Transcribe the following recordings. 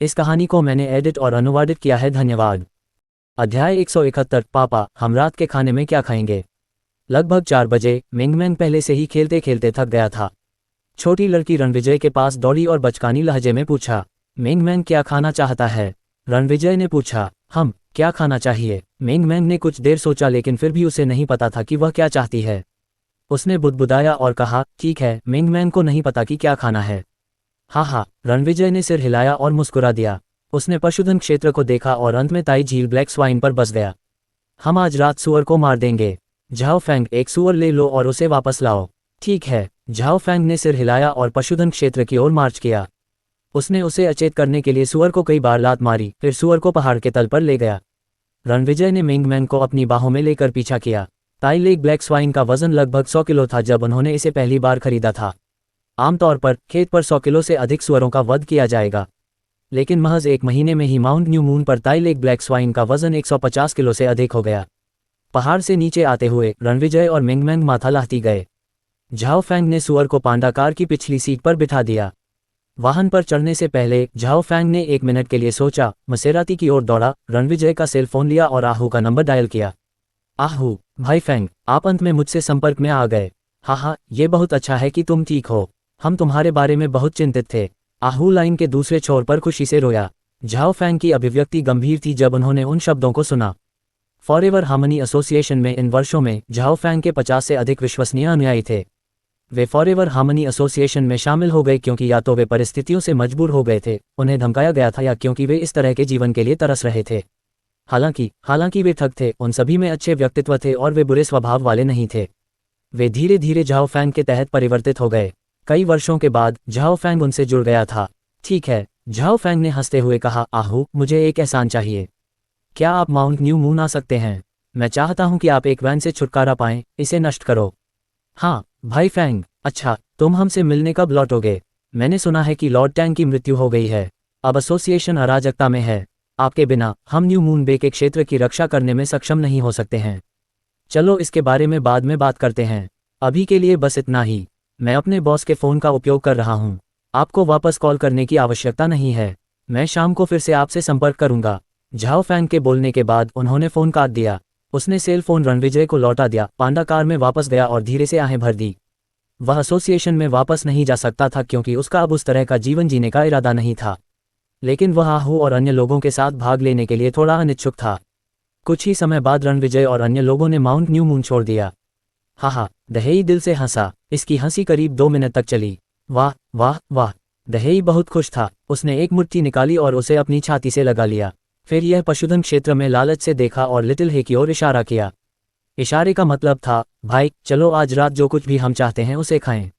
इस कहानी को मैंने एडिट और अनुवादित किया है। धन्यवाद। अध्याय 171। पापा, हम रात के खाने में क्या खाएंगे? लगभग 4 बजे। मिंगमैन पहले से ही खेलते खेलते थक गया था। छोटी लड़की रणविजय के पास दौड़ी और बचकानी लहजे में पूछा, मिंगमैन क्या खाना चाहता है? रणविजय ने पूछा, हम क्या खाना चाहिए? मिंगमैन ने कुछ देर सोचा, लेकिन फिर भी उसे नहीं पता था कि वह क्या चाहती है। उसने बुदबुदाया और कहा, ठीक है। मिंगमैन को नहीं पता कि क्या खाना है। हाँ, रणविजय ने सिर हिलाया और मुस्कुरा दिया। उसने पशुधन क्षेत्र को देखा और अंत में ताई झील ब्लैक स्वाइन पर बस गया। हम आज रात सुअर को मार देंगे। झाओ फैंग, एक सुअर ले लो और उसे वापस लाओ। ठीक है। झाओ फैंग ने सिर हिलाया और पशुधन क्षेत्र की ओर मार्च किया। उसने उसे अचेत करने के लिए सुअर को कई बार लात मारी, फिर सुअर को पहाड़ के तल पर ले गया। रणविजय ने मिंगमैन को अपनी बाहों में लेकर पीछा किया। ताई लेक ब्लैक स्वाइन का वजन लगभग 100 किलो था जब उन्होंने इसे पहली बार खरीदा था। आमतौर पर खेत पर 100 किलो से अधिक सुअरों का वध किया जाएगा, लेकिन महज 1 महीने में ही माउंट न्यू मून पर ताई लेक ब्लैक स्वाइन का वजन 150 किलो से अधिक हो गया। पहाड़ से नीचे आते हुए रणविजय और मिंगमैन माथा लाहती गए। झाओ फैंग ने सुअर को पांडा कार की पिछली सीट पर बिठा दिया। वाहन पर चढ़ने से पहले झाओ फैंग ने 1 मिनट के लिए सोचा, मसेराती की ओर दौड़ा, रणविजय का सेल फोन लिया और आहू का नंबर डायल किया। आहू, भाई फैंग, आप अंत में मुझसे संपर्क में आ गए। हाँ, ये बहुत अच्छा है कि तुम ठीक हो। हम तुम्हारे बारे में बहुत चिंतित थे। आहू लाइन के दूसरे छोर पर खुशी से रोया। झाओ फैंग की अभिव्यक्ति गंभीर थी जब उन्होंने उन शब्दों को सुना। फॉरएवर हार्मनी एसोसिएशन में इन वर्षों में झाओ फैंग के 50 से अधिक विश्वसनीय अनुयायी थे। वे फॉरएवर हार्मनी एसोसिएशन में शामिल हो गए क्योंकि या तो वे परिस्थितियों से मजबूर हो गए थे, उन्हें धमकाया गया था, या क्योंकि वे इस तरह के जीवन के लिए तरस रहे थे। हालांकि वे ठग थे, उन सभी में अच्छे व्यक्तित्व थे और वे बुरे स्वभाव वाले नहीं थे। वे धीरे धीरे झाओ फैंग के तहत परिवर्तित हो गए। कई वर्षों के बाद झाओ फैंग उनसे जुड़ गया था। ठीक है, झाओ फैंग ने हंसते हुए कहा, आहू, मुझे एक एहसान चाहिए। क्या आप माउंट न्यू मून आ सकते हैं? मैं चाहता हूं कि आप एक वैन से छुटकारा पाएं, इसे नष्ट करो। हाँ भाई फैंग। अच्छा, तुम हमसे मिलने कब लौटोगे? मैंने सुना है कि लॉर्ड टैंग की मृत्यु हो गई है। अब एसोसिएशन अराजकता में है। आपके बिना हम न्यू मून बे के क्षेत्र की रक्षा करने में सक्षम नहीं हो सकते हैं। चलो इसके बारे में बाद में बात करते हैं। अभी के लिए बस इतना ही। मैं अपने बॉस के फ़ोन का उपयोग कर रहा हूँ। आपको वापस कॉल करने की आवश्यकता नहीं है। मैं शाम को फिर से आपसे संपर्क करूंगा। झाओ फैंग के बोलने के बाद उन्होंने फ़ोन काट दिया। उसने सेल फोन रणविजय को लौटा दिया, पांडा कार में वापस गया और धीरे से आहें भर दी। वह एसोसिएशन में वापस नहीं जा सकता था क्योंकि उसका अब उस तरह का जीवन जीने का इरादा नहीं था, लेकिन वह आहू और अन्य लोगों के साथ भाग लेने के लिए थोड़ा अनिच्छुक था। कुछ ही समय बाद रणविजय और अन्य लोगों ने माउंट न्यू मून छोड़ दिया। हाँ, दहेई दिल से हंसा। इसकी हंसी करीब 2 मिनट तक चली। वाह वाह वाह। दहेई बहुत खुश था। उसने एक मुट्ठी निकाली और उसे अपनी छाती से लगा लिया। फिर यह पशुधन क्षेत्र में लालच से देखा और लिटिल हे की ओर इशारा किया। इशारे का मतलब था, भाई चलो आज रात जो कुछ भी हम चाहते हैं उसे खाएं।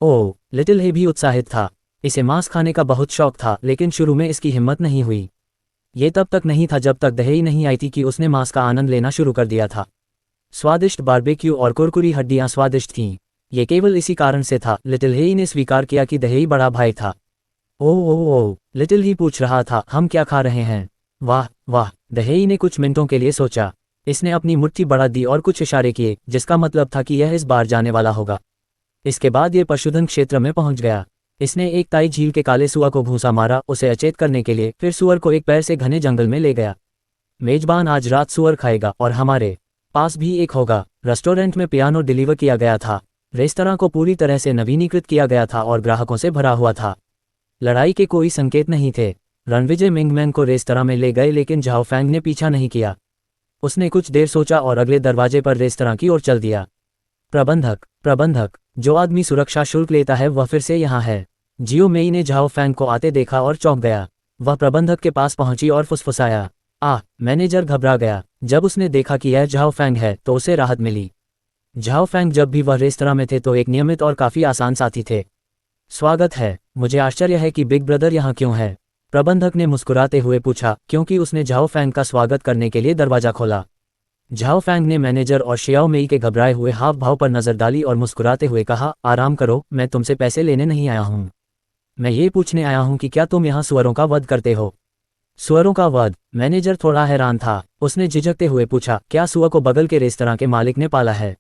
ओह, लिटिल हे भी उत्साहित था। इसे मांस खाने का बहुत शौक था, लेकिन शुरू में इसकी हिम्मत नहीं हुई। ये तब तक नहीं था जब तक दहेई नहीं आई थी कि उसने मांस का आनंद लेना शुरू कर दिया था। स्वादिष्ट बारबेक्यू और कुरकुरी हड्डियां स्वादिष्ट थीं। ये केवल इसी कारण से था। लिटिल हे ने स्वीकार किया कि दहेई बड़ा भाई था। ओह, लिटिल ही पूछ रहा था, हम क्या खा रहे हैं? वाह वाह। दहेई ने कुछ मिनटों के लिए सोचा। इसने अपनी मुट्ठी बढ़ा दी और कुछ इशारे किए, जिसका मतलब था कि यह इस बार जाने वाला होगा। इसके बाद यह पशुधन क्षेत्र में पहुंच गया। इसने एक ताई झील के काले सुअर को भूसा मारा उसे अचेत करने के लिए, फिर सुअर को एक पैर से घने जंगल में ले गया। मेजबान आज रात सुअर खाएगा और हमारे पास भी एक होगा। रेस्टोरेंट में पियानो डिलीवर किया गया था। रेस्तरां को पूरी तरह से नवीनीकृत किया गया था और ग्राहकों से भरा हुआ था। लड़ाई के कोई संकेत नहीं थे। रणविजय मिंगमैन को रेस्तरां में ले गए, लेकिन झाओ फैंग ने पीछा नहीं किया। उसने कुछ देर सोचा और अगले दरवाजे पर रेस्तरां की ओर चल दिया। प्रबंधक, जो आदमी सुरक्षा शुल्क लेता है वह फिर से यहाँ है। जियो मेई ने झाओ फैंग को आते देखा और चौंक गया। वह प्रबंधक के पास पहुंची और फुसफुसाया। मैनेजर घबरा गया। जब उसने देखा कि यह झाओ फैंग है तो उसे राहत मिली। झाओ फैंग जब भी वह रेस्तरां में थे तो एक नियमित और काफ़ी आसान साथी थे। स्वागत है। मुझे आश्चर्य है कि बिग ब्रदर यहाँ क्यों है? प्रबंधक ने मुस्कुराते हुए पूछा, क्योंकि उसने झाओ फैंग का स्वागत करने के लिए दरवाजा खोला। झाओ फैंग ने मैनेजर और शियाओ मेई के घबराए हुए हाव भाव पर नजर डाली और मुस्कुराते हुए कहा, आराम करो, मैं तुमसे पैसे लेने नहीं आया हूँ। मैं ये पूछने आया हूँ कि क्या तुम यहाँ सुअरों का वध करते हो? सुअरों का वध? मैनेजर थोड़ा हैरान था। उसने झिझकते हुए पूछा, क्या सुअर को बगल के रेस्तरां के मालिक ने पाला है?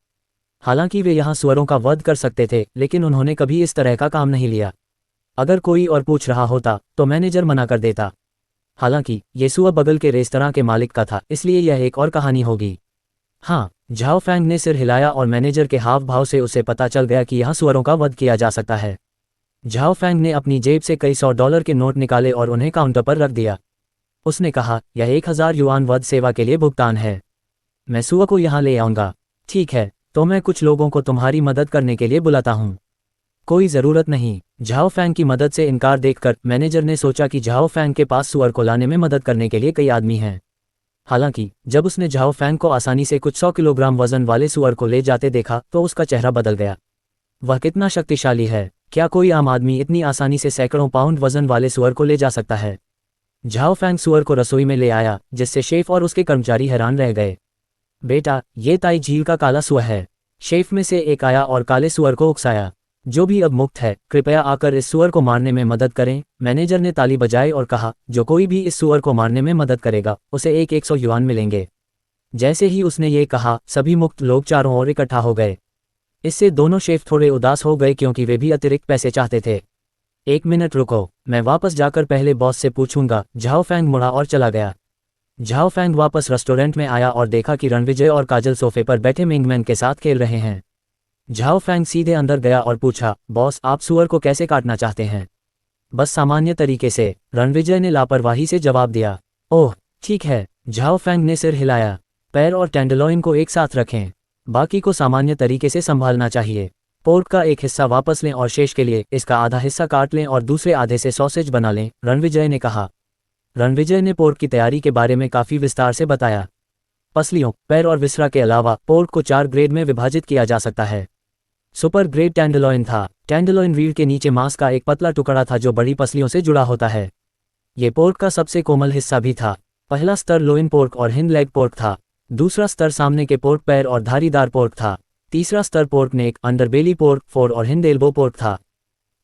हालांकि वे यहाँ सुअरों का वध कर सकते थे, लेकिन उन्होंने कभी इस तरह का काम नहीं लिया। अगर कोई और पूछ रहा होता तो मैनेजर मना कर देता। हालांकि ये सुअर बगल के रेस्तरां के मालिक का था, इसलिए यह एक और कहानी होगी। हाँ, झाओ फैंग ने सिर हिलाया और मैनेजर के हाव भाव से उसे पता चल गया कि यहाँ सुअरों का वध किया जा सकता है। झाओ फैंग ने अपनी जेब से कई $100 के नोट निकाले और उन्हें काउंटर पर रख दिया। उसने कहा, यह 1000 युआन वध सेवा के लिए भुगतान है। मैं सुअर को यहाँ ले आऊँगा। ठीक है, तो मैं कुछ लोगों को तुम्हारी मदद करने के लिए बुलाता हूँ। कोई ज़रूरत नहीं। झाओ फैंग की मदद से इनकार देखकर मैनेजर ने सोचा कि झाओ फैंग के पास सुअर को लाने में मदद करने के लिए कई आदमी हैं। हालांकि जब उसने झाओ फैंग को आसानी से कुछ 100 किलोग्राम वजन वाले सुअर को ले जाते देखा तो उसका चेहरा बदल गया। वह कितना शक्तिशाली है! क्या कोई आम आदमी इतनी आसानी से सैकड़ों पाउंड वजन वाले सुअर को ले जा सकता है? झाओ फैंग सुअर को रसोई में ले आया, जिससे शेफ और उसके कर्मचारी हैरान रह गए। बेटा, ये ताई झील का काला सुअर है। शेफ में से एक आया और काले सुअर को उकसाया। जो भी अब मुक्त है, कृपया आकर इस सुअर को मारने में मदद करें। मैनेजर ने ताली बजाई और कहा, जो कोई भी इस सुअर को मारने में मदद करेगा उसे 100 युआन मिलेंगे। जैसे ही उसने ये कहा, सभी मुक्त लोग चारों ओर इकट्ठा हो गए। इससे दोनों शेफ थोड़े उदास हो गए क्योंकि वे भी अतिरिक्त पैसे चाहते थे। 1 मिनट रुको, मैं वापस जाकर पहले बॉस से पूछूंगा। झाओ फैंग मुड़ा और चला गया। झाओ फैंग वापस रेस्टोरेंट में आया और देखा कि रणविजय और काजल सोफे पर बैठे मिंगमैन के साथ खेल रहे हैं। झाओ फैंग सीधे अंदर गया और पूछा, बॉस, आप सुअर को कैसे काटना चाहते हैं? बस सामान्य तरीके से, रणविजय ने लापरवाही से जवाब दिया। ओह, ठीक है। झाओ फैंग ने सिर हिलाया। पैर और टेंडरलॉइन को एक साथ रखें। बाकी को सामान्य तरीके से संभालना चाहिए। पोर्क का एक हिस्सा वापस लें और शेष के लिए इसका आधा हिस्सा काट लें और दूसरे आधे से सॉसेज बना लें, रणविजय ने कहा। रणविजय ने पोर्क की तैयारी के बारे में काफ़ी विस्तार से बताया। पसलियों, पैर और विसरा के अलावा पोर्क को 4 ग्रेड में विभाजित किया जा सकता है। सुपर ग्रेड टेंडरलॉइन था। टेंडरलॉइन रीढ़ के नीचे मांस का एक पतला टुकड़ा था जो बड़ी पसलियों से जुड़ा होता है। ये पोर्क का सबसे कोमल हिस्सा भी था। पहला स्तर लोइन पोर्क और हिंद लेग पोर्क था। दूसरा स्तर सामने के पोर्क पैर और धारीदार पोर्क था। तीसरा स्तर पोर्क नेक, अंडरबेली पोर्क, फोर और हिंद एल्बो पोर्क था।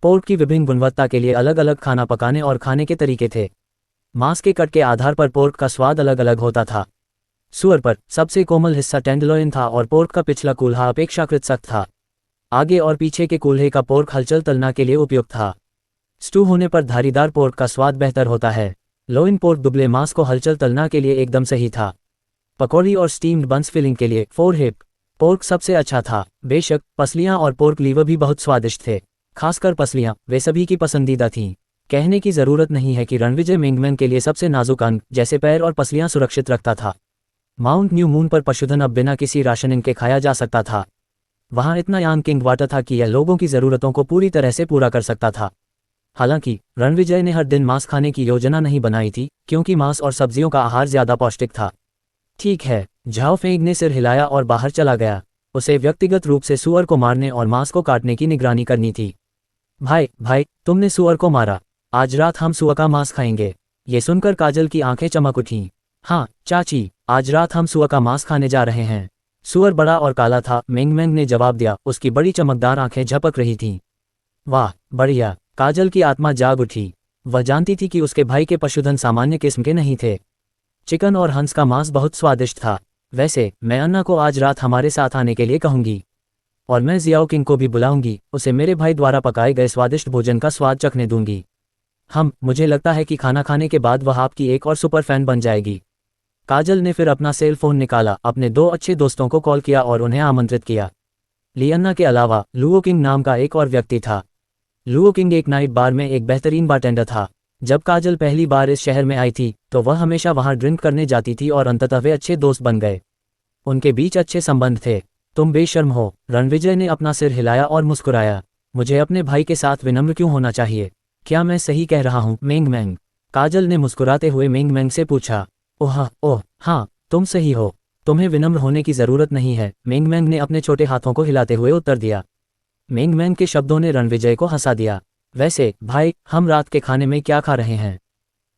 पोर्क की विभिन्न गुणवत्ता के लिए अलग अलग खाना पकाने और खाने के तरीके थे। मांस के कट के आधार पर पोर्क का स्वाद अलग अलग होता था। सुअर पर सबसे कोमल हिस्सा टेंडरलॉइन था और पोर्क का पिछला कूल्हा अपेक्षाकृत सख्त था। आगे और पीछे के कूल्हे का पोर्क हलचल तलना के लिए उपयुक्त था। स्टू होने पर धारीदार पोर्क का स्वाद बेहतर होता है। लोइन पोर्क दुबले मांस को हलचल तलना के लिए एकदम सही था। पकौड़ी और स्टीम्ड बंस फिलिंग के लिए फोर हिप पोर्क सबसे अच्छा था। बेशक पसलियां और पोर्क लीवर भी बहुत स्वादिष्ट थे, खासकर पसलियां, वे सभी की पसंदीदा थीं। कहने की ज़रूरत नहीं है कि रणविजय मिंगमैन के लिए सबसे नाजुक अंग जैसे पैर और पसलियां सुरक्षित रखता था। माउंट न्यू मून पर पशुधन अब बिना किसी राशनिंग के खाया जा सकता था। वहाँ इतना यांग किंग वाटर था कि यह लोगों की ज़रूरतों को पूरी तरह से पूरा कर सकता था। हालांकि रणविजय ने हर दिन मांस खाने की योजना नहीं बनाई थी, क्योंकि मांस और सब्जियों का आहार ज़्यादा पौष्टिक था। ठीक है, झाओ फेंग ने सिर हिलाया और बाहर चला गया। उसे व्यक्तिगत रूप से सुअर को मारने और मांस को काटने की निगरानी करनी थी। भाई, तुमने सुअर को मारा। आज रात हम सुअर का मांस खाएंगे। ये सुनकर काजल की आंखें चमक उठीं। हाँ चाची, आज रात हम सुअर का मांस खाने जा रहे हैं। सुअर बड़ा और काला था, मिंगमैन ने जवाब दिया। उसकी बड़ी चमकदार आंखें झपक रही थीं। वाह, बढ़िया। काजल की आत्मा जाग उठी। वह जानती थी कि उसके भाई के पशुधन सामान्य किस्म के नहीं थे। चिकन और हंस का मांस बहुत स्वादिष्ट था। वैसे मैं अन्ना को आज रात हमारे साथ आने के लिए कहूंगी, और मैं जियाओ किंग को भी बुलाऊंगी। उसे मेरे भाई द्वारा पकाए गए स्वादिष्ट भोजन का स्वाद चखने दूंगी। मुझे लगता है कि खाना खाने के बाद वह आपकी एक और सुपर फैन बन जाएगी। काजल ने फिर अपना सेल फोन निकाला, अपने 2 अच्छे दोस्तों को कॉल किया और उन्हें आमंत्रित किया। लियन्ना के अलावा लुओ किंग नाम का एक और व्यक्ति था। लुओ किंग एक नाइट बार में एक बेहतरीन बारटेंडर था। जब काजल पहली बार इस शहर में आई थी तो वह हमेशा वहां ड्रिंक करने जाती थी और अंततः वे अच्छे दोस्त बन गए। उनके बीच अच्छे संबंध थे। तुम बेशर्म हो। रणविजय ने अपना सिर हिलाया और मुस्कुराया। मुझे अपने भाई के साथ विनम्र क्यों होना चाहिए? क्या मैं सही कह रहा हूँ मिंगमैन? काजल ने मुस्कुराते हुए मिंगमैन से पूछा। ओह हाँ, तुम सही हो। तुम्हें विनम्र होने की जरूरत नहीं है, मिंगमैन ने अपने छोटे हाथों को हिलाते हुए उत्तर दिया। मिंगमैन के शब्दों ने रणविजय को हंसा दिया। वैसे भाई, हम रात के खाने में क्या खा रहे हैं?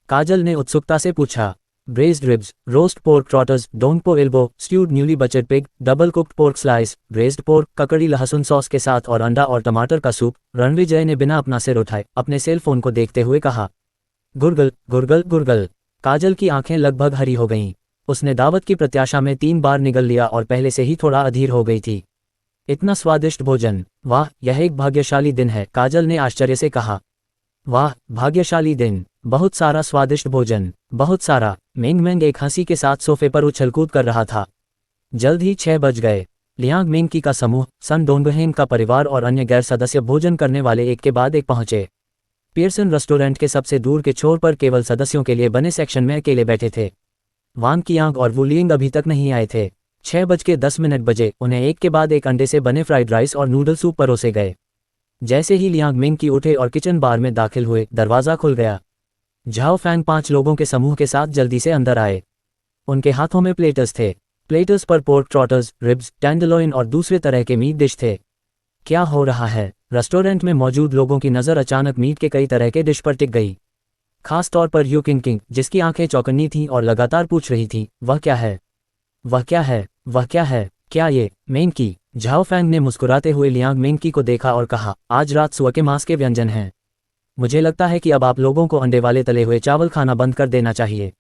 काजल ने उत्सुकता से पूछा। Braised ribs, roast pork trotters, Dongpo elbow, stewed newly butcher pig, double cooked pork slice, braised pork, ककड़ी लहसुन सॉस के साथ और अंडा और टमाटर का सूप, रणविजय ने बिना अपना सिर उठाए अपने सेल फोन को देखते हुए कहा। गुरगल गुरगल गुरगल। काजल की आंखें लगभग हरी हो गईं। उसने दावत की प्रत्याशा में 3 बार निगल लिया और पहले से ही थोड़ा अधीर हो गई थी। इतना स्वादिष्ट भोजन, वाह, यह एक भाग्यशाली दिन है, काजल ने आश्चर्य से कहा। वाह, भाग्यशाली दिन, बहुत सारा स्वादिष्ट भोजन, बहुत सारा। मेंग मेंग एक हंसी के साथ सोफे पर उछलकूद कर रहा था। जल्द ही 6 बज गए। लियांग मेंगकी का समूह, सन डोंगहेम का परिवार और अन्य गैर सदस्य भोजन करने वाले एक के बाद एक पहुंचे। पियर्सन रेस्टोरेंट के सबसे दूर के छोर पर केवल सदस्यों के लिए बने सेक्शन में अकेले बैठे थे। वांग कियांग और वुलियंग अभी तक नहीं आए थे। 6:10 बजे उन्हें एक के बाद एक अंडे से बने फ्राइड राइस और नूडल सूप परोसे गए। जैसे ही लियांग मेंगकी उठे और किचन बार में दाखिल हुए, दरवाज़ा खुल गया। झाओ फैंग 5 लोगों के समूह के साथ जल्दी से अंदर आए। उनके हाथों में प्लेटर्स थे। प्लेटर्स पर पोर्क ट्रॉटर्स, रिब्स, टेंडरलॉइन और दूसरे तरह के मीट डिश थे। क्या हो रहा है? रेस्टोरेंट में मौजूद लोगों की नज़र अचानक मीट के कई तरह के डिश पर टिक गई। खास तौर पर यू किंग किंग, जिसकी आंखें चौकन्नी थीं और लगातार पूछ रही थी, वह क्या है, वह क्या है, वह क्या है, क्या ये मेंगकी? झाओ फैंग ने मुस्कुराते हुए लियांग मेंगकी को देखा और कहा, आज रात सुअर के मांस के व्यंजन हैं। मुझे लगता है कि अब आप लोगों को अंडे वाले तले हुए चावल खाना बंद कर देना चाहिए।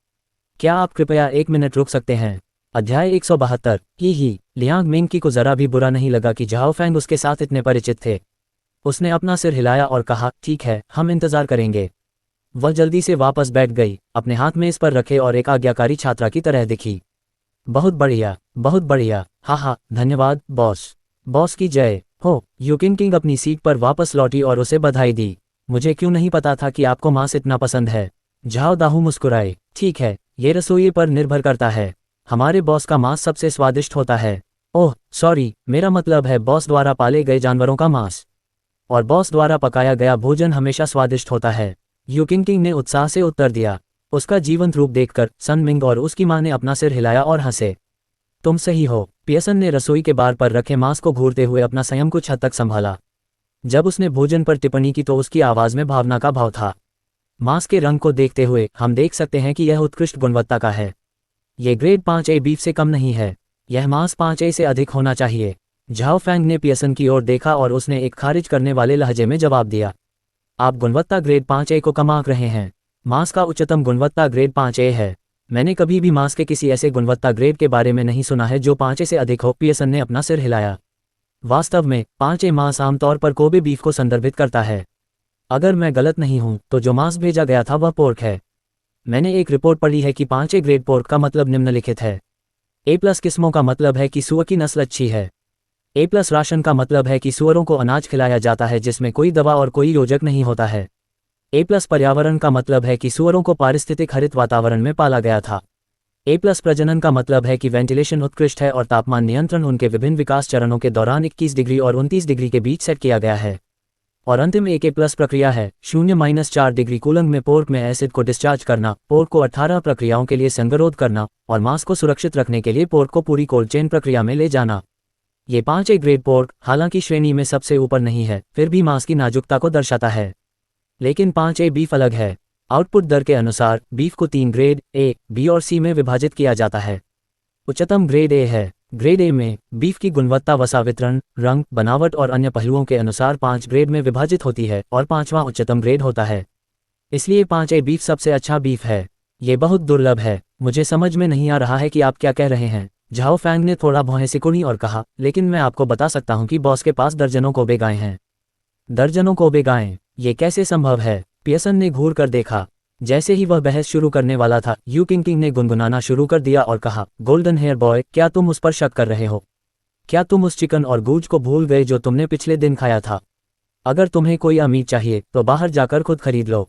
क्या आप कृपया 1 मिनट रुक सकते हैं? अध्याय 172। ही लियांग मेंगकी को जरा भी बुरा नहीं लगा कि झाओ फैंग उसके साथ इतने परिचित थे। उसने अपना सिर हिलाया और कहा, ठीक है, हम इंतजार करेंगे। वह जल्दी से वापस बैठ गई, अपने हाथ में इस पर रखे और एक आज्ञाकारी छात्रा की तरह दिखी। बहुत बढ़िया, बहुत बढ़िया, हाँ, धन्यवाद बॉस। बॉस की जय हो। यू किंग किंग अपनी सीट पर वापस लौटी और उसे बधाई दी। मुझे क्यों नहीं पता था कि आपको मांस इतना पसंद है। झाओ दाहू मुस्कुराए, ठीक है, ये रसोई पर निर्भर करता है। हमारे बॉस का मांस सबसे स्वादिष्ट होता है। ओह सॉरी, मेरा मतलब है बॉस द्वारा पाले गए जानवरों का मांस। और बॉस द्वारा पकाया गया भोजन हमेशा स्वादिष्ट होता है। यू किंग किंग ने उत्साह से उत्तर दिया। उसका जीवंत रूप देखकर सन मिंग और उसकी मां ने अपना सिर हिलाया और हंसे। तुम सही हो। पियर्सन ने रसोई के बार पर रखे मांस को घूरते हुए अपना संयम कुछ हद तक संभाला। जब उसने भोजन पर टिप्पणी की तो उसकी आवाज़ में भावना का भाव था। मांस के रंग को देखते हुए हम देख सकते हैं कि यह उत्कृष्ट गुणवत्ता का है। ये ग्रेड 5A बीफ से कम नहीं है। यह मांस 5A से अधिक होना चाहिए। झाओ फैंग ने पियर्सन की ओर देखा और उसने एक खारिज करने वाले लहजे में जवाब दिया, आप गुणवत्ता ग्रेड 5A को कम आंक रहे हैं। मांस का उच्चतम गुणवत्ता ग्रेड 5A है। मैंने कभी भी मांस के किसी ऐसे गुणवत्ता ग्रेड के बारे में नहीं सुना है जो 5A से अधिक हो। पियर्सन ने अपना सिर हिलाया। वास्तव में 5A मांस आमतौर पर कोबे बीफ को संदर्भित करता है। अगर मैं गलत नहीं हूं तो जो मांस भेजा गया था वह पोर्क है। मैंने एक रिपोर्ट पढ़ी है कि 5A ग्रेड पोर्क का मतलब निम्नलिखित है। A+ किस्मों का मतलब है कि सूअर की नस्ल अच्छी है। A+ राशन का मतलब है कि सूअरों को अनाज खिलाया जाता है जिसमें कोई दवा और कोई योजक नहीं होता है। A+ पर्यावरण का मतलब है कि सूअरों को पारिस्थितिक हरित वातावरण में पाला गया था। A+ प्रजनन का मतलब है कि वेंटिलेशन उत्कृष्ट है और तापमान नियंत्रण उनके विभिन्न विकास चरणों के दौरान 21 डिग्री और 29 डिग्री के बीच सेट किया गया है। और अंतिम एक A+ प्रक्रिया है, 0-4 डिग्री कूलंग में पोर्क में एसिड को डिस्चार्ज करना, पोर्क को 18 प्रक्रियाओं के लिए संगरोध करना और मांस को सुरक्षित रखने के लिए पोर्क को पूरी कोल्ड चेन प्रक्रिया में ले जाना। ये 5A ग्रेड पोर्क हालांकि श्रेणी में सबसे ऊपर नहीं है, फिर भी मांस की नाजुकता को दर्शाता है। लेकिन 5A बीफ अलग है। आउटपुट दर के अनुसार बीफ को 3 ग्रेड A, B और C में विभाजित किया जाता है। उच्चतम ग्रेड A है। ग्रेड A में बीफ की गुणवत्ता वसा वितरण, रंग, बनावट और अन्य पहलुओं के अनुसार 5 ग्रेड में विभाजित होती है और 5वां उच्चतम ग्रेड होता है। इसलिए 5A बीफ सबसे अच्छा बीफ है। ये बहुत दुर्लभ है। मुझे समझ में नहीं आ रहा है कि आप क्या कह रहे हैं। झाओ फैंग ने थोड़ा भौहें सिकुड़ी और कहा, लेकिन मैं आपको बता सकता हूं कि बॉस के पास दर्जनों कोबे गायें हैं। दर्जनों कोबे गायें? ये कैसे संभव है? पियर्सन ने घूर कर देखा। जैसे ही वह बहस शुरू करने वाला था, यू किंग किंग ने गुनगुनाना शुरू कर दिया और कहा, गोल्डन हेयर बॉय, क्या तुम उस पर शक कर रहे हो? क्या तुम उस चिकन और गूज को भूल गए जो तुमने पिछले दिन खाया था? अगर तुम्हें कोई अमीर चाहिए तो बाहर जाकर खुद खरीद लो।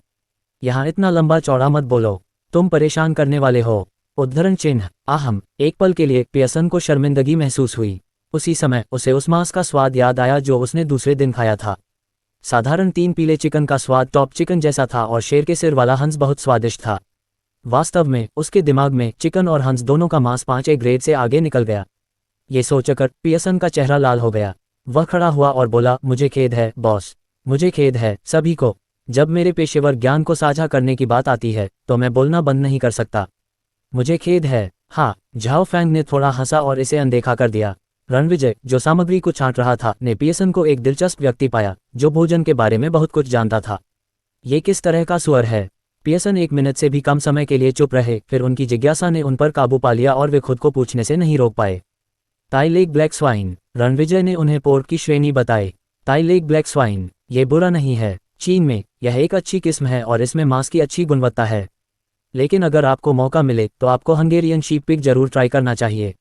यहाँ इतना लंबा चौड़ा मत बोलो। तुम परेशान करने वाले हो। उद्धरण चिन्ह। आहम। एक पल के लिए पियर्सन को शर्मिंदगी महसूस हुई। उसी समय उसे उस मांस का स्वाद याद आया जो उसने दूसरे दिन खाया था। साधारण 3 पीले चिकन का स्वाद टॉप चिकन जैसा था और शेर के सिर वाला हंस बहुत स्वादिष्ट था। वास्तव में उसके दिमाग में चिकन और हंस दोनों का मांस 5A ग्रेड से आगे निकल गया। ये सोचकर पियर्सन का चेहरा लाल हो गया। वह खड़ा हुआ और बोला, मुझे खेद है बॉस। मुझे खेद है सभी को। जब मेरे पेशेवर ज्ञान को साझा करने की बात आती है तो मैं बोलना बंद नहीं कर सकता। मुझे खेद है। हाँ। झाओ फैंग ने थोड़ा हंसा और इसे अनदेखा कर दिया। रणविजय, जो सामग्री को छांट रहा था, ने पियर्सन को एक दिलचस्प व्यक्ति पाया जो भोजन के बारे में बहुत कुछ जानता था। ये किस तरह का सुअर है? पियर्सन 1 मिनट से भी कम समय के लिए चुप रहे, फिर उनकी जिज्ञासा ने उन पर काबू पा लिया और वे खुद को पूछने से नहीं रोक पाए। ताई लेग ब्लैक स्वाइन। रणविजय ने उन्हें पोर्क की श्रेणी बताई। ताई लेग ब्लैक स्वाइन, ये बुरा नहीं है। चीन में यह एक अच्छी किस्म है और इसमें मांस की अच्छी गुणवत्ता है। लेकिन अगर आपको मौका मिले तो आपको हंगेरियन शीप पिग जरूर ट्राई करना चाहिए।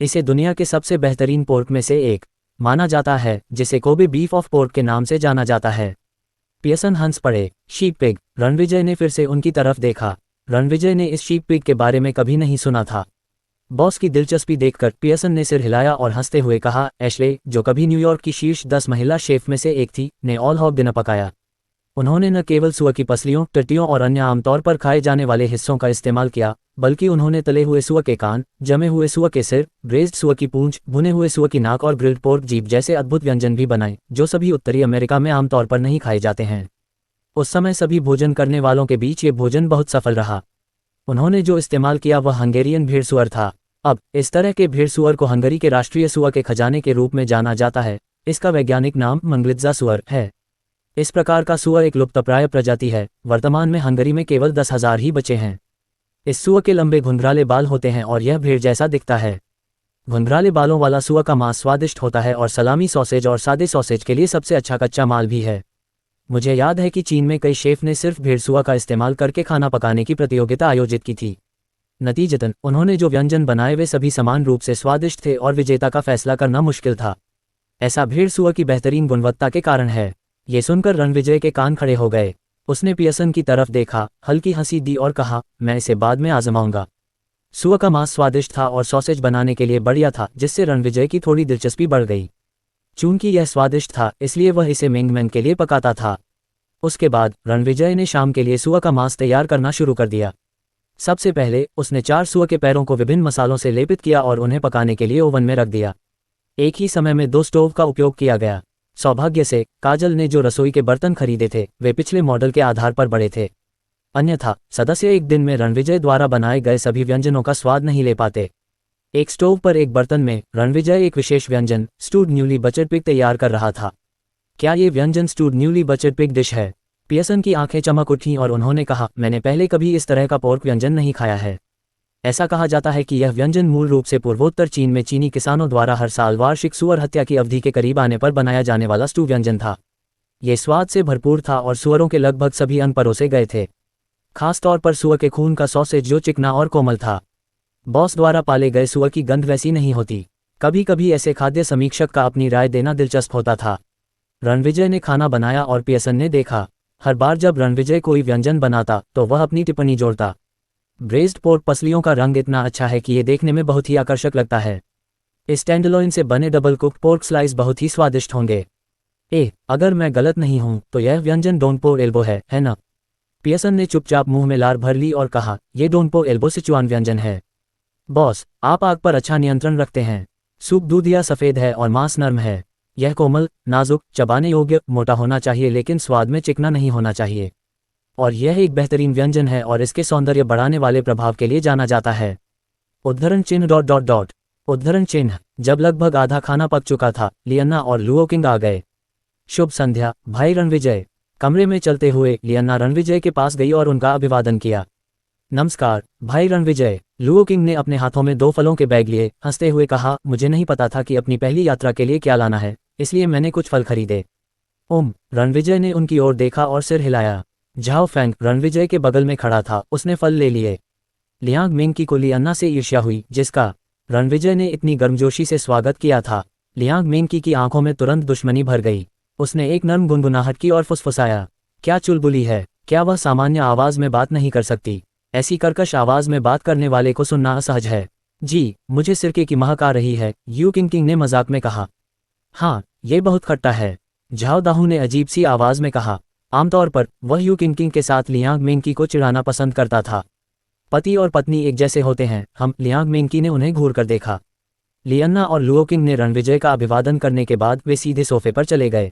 इसे दुनिया के सबसे बेहतरीन पोर्क में से एक माना जाता है, जिसे कोबे बीफ ऑफ पोर्क के नाम से जाना जाता है। पियर्सन हंस पड़े। Sheep pig. रणविजय ने फिर से उनकी तरफ देखा। रणविजय ने इस शीप पिग के बारे में कभी नहीं सुना था। बॉस की दिलचस्पी देखकर पियर्सन ने सिर हिलाया और हंसते हुए कहा, एशले, जो कभी न्यूयॉर्क की शीर्ष 10 महिला शेफ में से एक थी, ने ऑल हॉग डिनर पकाया। उन्होंने न केवल सुअर की पसलियों, टट्टियों और अन्य आमतौर पर खाए जाने वाले हिस्सों का इस्तेमाल किया, बल्कि उन्होंने तले हुए सुअर के कान, जमे हुए सुअर के सिर, ब्रेज्ड सुअर की पूंछ, भुने हुए सुअर की नाक और ग्रिल्ड पोर्क जीभ जैसे अद्भुत व्यंजन भी बनाए, जो सभी उत्तरी अमेरिका में आमतौर पर नहीं खाए जाते हैं। उस समय सभी भोजन करने वालों के बीच ये भोजन बहुत सफल रहा। उन्होंने जो इस्तेमाल किया वह हंगेरियन भेड़ सुअर था। अब इस तरह के भेड़ सुअर को हंगरी के राष्ट्रीय सुअर के खजाने के रूप में जाना जाता है। इसका वैज्ञानिक नाम मंगलित्जा सुअर है। इस प्रकार का सुअर एक लुप्तप्राय प्रजाति है। वर्तमान में हंगरी में केवल 10,000 ही बचे हैं। इस सुअर के लंबे घुंघराले बाल होते हैं और यह भेड़ जैसा दिखता है। घुंघराले बालों वाला सुअर का मांस स्वादिष्ट होता है और सलामी, सॉसेज और सादे सॉसेज के लिए सबसे अच्छा कच्चा माल भी है। मुझे याद है कि चीन में कई शेफ ने सिर्फ भेड़ सुअर का इस्तेमाल करके खाना पकाने की प्रतियोगिता आयोजित की थी। नतीजतन उन्होंने जो व्यंजन बनाए वे सभी समान रूप से स्वादिष्ट थे और विजेता का फैसला करना मुश्किल था। ऐसा भेड़ सुअर की बेहतरीन गुणवत्ता के कारण है। ये सुनकर रणविजय के कान खड़े हो गए। उसने पियर्सन की तरफ देखा, हल्की हंसी दी और कहा, मैं इसे बाद में आजमाऊंगा। सुअर का मांस स्वादिष्ट था और सॉसेज बनाने के लिए बढ़िया था, जिससे रणविजय की थोड़ी दिलचस्पी बढ़ गई। चूंकि यह स्वादिष्ट था इसलिए वह इसे मिंगमैन के लिए पकाता था। उसके बाद रणविजय ने शाम के लिए सुअर का मांस तैयार करना शुरू कर दिया। सबसे पहले उसने 4 सुअर के पैरों को विभिन्न मसालों से लेपित किया और उन्हें पकाने के लिए ओवन में रख दिया। एक ही समय में 2 स्टोव का उपयोग किया गया। सौभाग्य से काजल ने जो रसोई के बर्तन खरीदे थे वे पिछले मॉडल के आधार पर बड़े थे। अन्यथा सदस्य एक दिन में रणविजय द्वारा बनाए गए सभी व्यंजनों का स्वाद नहीं ले पाते। एक स्टोव पर एक बर्तन में रणविजय एक विशेष व्यंजन, स्टूड न्यूली बचर पिग तैयार कर रहा था। क्या ये व्यंजन stood newly butcher pig dish है? पियर्सन की आंखें चमक उठीं और उन्होंने कहा, मैंने पहले कभी इस तरह का पोर्क व्यंजन नहीं खाया है। ऐसा कहा जाता है कि यह व्यंजन मूल रूप से पूर्वोत्तर चीन में चीनी किसानों द्वारा हर साल वार्षिक सुअर हत्या की अवधि के करीब आने पर बनाया जाने वाला स्टू व्यंजन था। ये स्वाद से भरपूर था और सुअरों के लगभग सभी अंग परोसे गए थे, खासतौर पर सुअर के खून का सॉसेज जो चिकना और कोमल था। बॉस द्वारा पाले गए सुअर की गंध वैसी नहीं होती। कभी कभी ऐसे खाद्य समीक्षक का अपनी राय देना दिलचस्प होता था। रणविजय ने खाना बनाया और पियर्सन ने देखा। हर बार जब रणविजय कोई व्यंजन बनाता तो वह अपनी टिप्पणी जोड़ता। ब्रेज्ड पोर्क पसलियों का रंग इतना अच्छा है कि ये देखने में बहुत ही आकर्षक लगता है। इस टेंडरलॉइन से बने डबल कुक पोर्क स्लाइस बहुत ही स्वादिष्ट होंगे। अगर मैं गलत नहीं हूं तो यह व्यंजन डोन पोर एल्बो है ना? पियर्सन ने चुपचाप मुंह में लार भर ली और कहा, यह डोन पोर एल्बो सिचुआन व्यंजन है। बॉस, आप आग पर अच्छा नियंत्रण रखते हैं। सूप दूधिया सफ़ेद है और मांस नर्म है। यह कोमल, नाजुक, चबाने योग्य, मोटा होना चाहिए लेकिन स्वाद में चिकना नहीं होना चाहिए। और यह एक बेहतरीन व्यंजन है और इसके सौंदर्य बढ़ाने वाले प्रभाव के लिए जाना जाता है। उद्धरण चिन्ह ... उद्धरण चिन्ह। जब लगभग आधा खाना पक चुका था, लियन्ना और लुओ किंग आ गए। शुभ संध्या, भाई रणविजय। कमरे में चलते हुए लियन्ना रणविजय के पास गई और उनका अभिवादन किया। नमस्कार भाई रणविजय। लुओ किंग ने अपने हाथों में 2 फलों के बैग लिए हंसते हुए कहा, मुझे नहीं पता था कि अपनी पहली यात्रा के लिए क्या लाना है, इसलिए मैंने कुछ फल खरीदे। रणविजय ने उनकी ओर देखा और सिर हिलाया। झाओ फैंग रणविजय के बगल में खड़ा था, उसने फल ले लिए। लियांग मिंग को लियन्ना से ईर्ष्या हुई, जिसका रणविजय ने इतनी गर्मजोशी से स्वागत किया था। लियांग मिंग की आंखों में तुरंत दुश्मनी भर गई। उसने एक नर्म गुनगुनाहट की और फुसफुसाया, क्या चुलबुली है? क्या वह सामान्य आवाज में बात नहीं कर सकती? ऐसी कर्कश आवाज में बात करने वाले को सुनना असहज है। जी, मुझे सिरके की महक आ रही है, यू किंग ने मजाक में कहा। हाँ, ये बहुत खट्टा है, झाओ दाहू ने अजीब सी आवाज में कहा। आमतौर पर वह यू किंग के साथ लियांग मिंग को चिढ़ाना पसंद करता था। पति और पत्नी एक जैसे होते हैं। लियांग मिंग ने उन्हें घूर कर देखा। लियन्ना और लुओ किंग ने रणविजय का अभिवादन करने के बाद वे सीधे सोफे पर चले गए।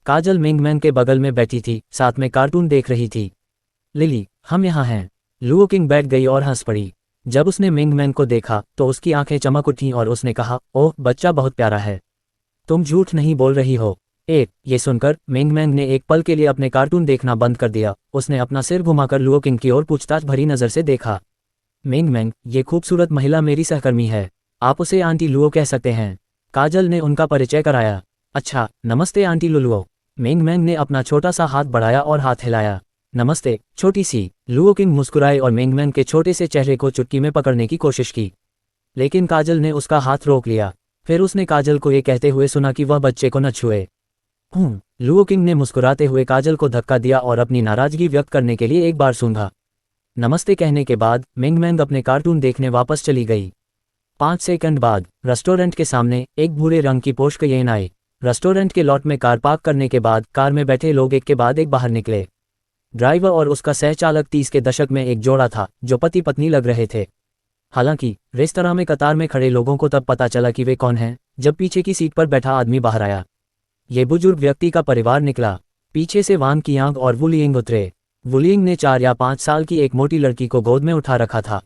काजल मिंगमैन के बगल में बैठी थी, साथ में कार्टून देख रही थी। लिली, हम यहाँ हैं। लुओ किंग बैठ गई और हंस पड़ी। जब उसने मिंगमैन को देखा तो उसकी आंखें चमक उठीं और उसने कहा, ओह, बच्चा बहुत प्यारा है। तुम झूठ नहीं बोल रही हो। ये सुनकर मिंगमैन ने एक पल के लिए अपने कार्टून देखना बंद कर दिया। उसने अपना सिर घुमाकर लुओ किंग की ओर पूछताछ भरी नजर से देखा। मिंगमैन, ये खूबसूरत महिला मेरी सहकर्मी है, आप उसे आंटी लुओ कह सकते हैं। काजल ने उनका परिचय कराया। अच्छा, नमस्ते आंटी लुलुओ। मेंगमैन ने अपना छोटा सा हाथ बढ़ाया और हाथ हिलाया। नमस्ते, छोटी सी। लुओ किंग मुस्कुराए और मेंगमैन के छोटे से चेहरे को चुटकी में पकड़ने की कोशिश की, लेकिन काजल ने उसका हाथ रोक लिया। फिर उसने काजल को ये कहते हुए सुना कि वह बच्चे को न छुए। लुओ किंग ने मुस्कुराते हुए काजल को धक्का दिया और अपनी नाराजगी व्यक्त करने के लिए एक बार सूंघा। नमस्ते कहने के बाद मेंगमैन अपने कार्टून देखने वापस चली गई। 5 सेकंड बाद रेस्टोरेंट के सामने एक भूरे रंग की पोर्श कैयन आई। रेस्टोरेंट के लॉट में कार पार्क करने के बाद कार में बैठे लोग एक के बाद एक बाहर निकले। ड्राइवर और उसका सहचालक 30 के दशक में एक जोड़ा था जो पति पत्नी लग रहे थे। हालांकि रेस्तरां में कतार में खड़े लोगों को तब पता चला कि वे कौन हैं जब पीछे की सीट पर बैठा आदमी बाहर आया। ये बुजुर्ग व्यक्ति का परिवार निकला। पीछे से वांग कियांग और वुलियिंग उतरे। वुलियिंग ने 4 या 5 साल की एक मोटी लड़की को गोद में उठा रखा था।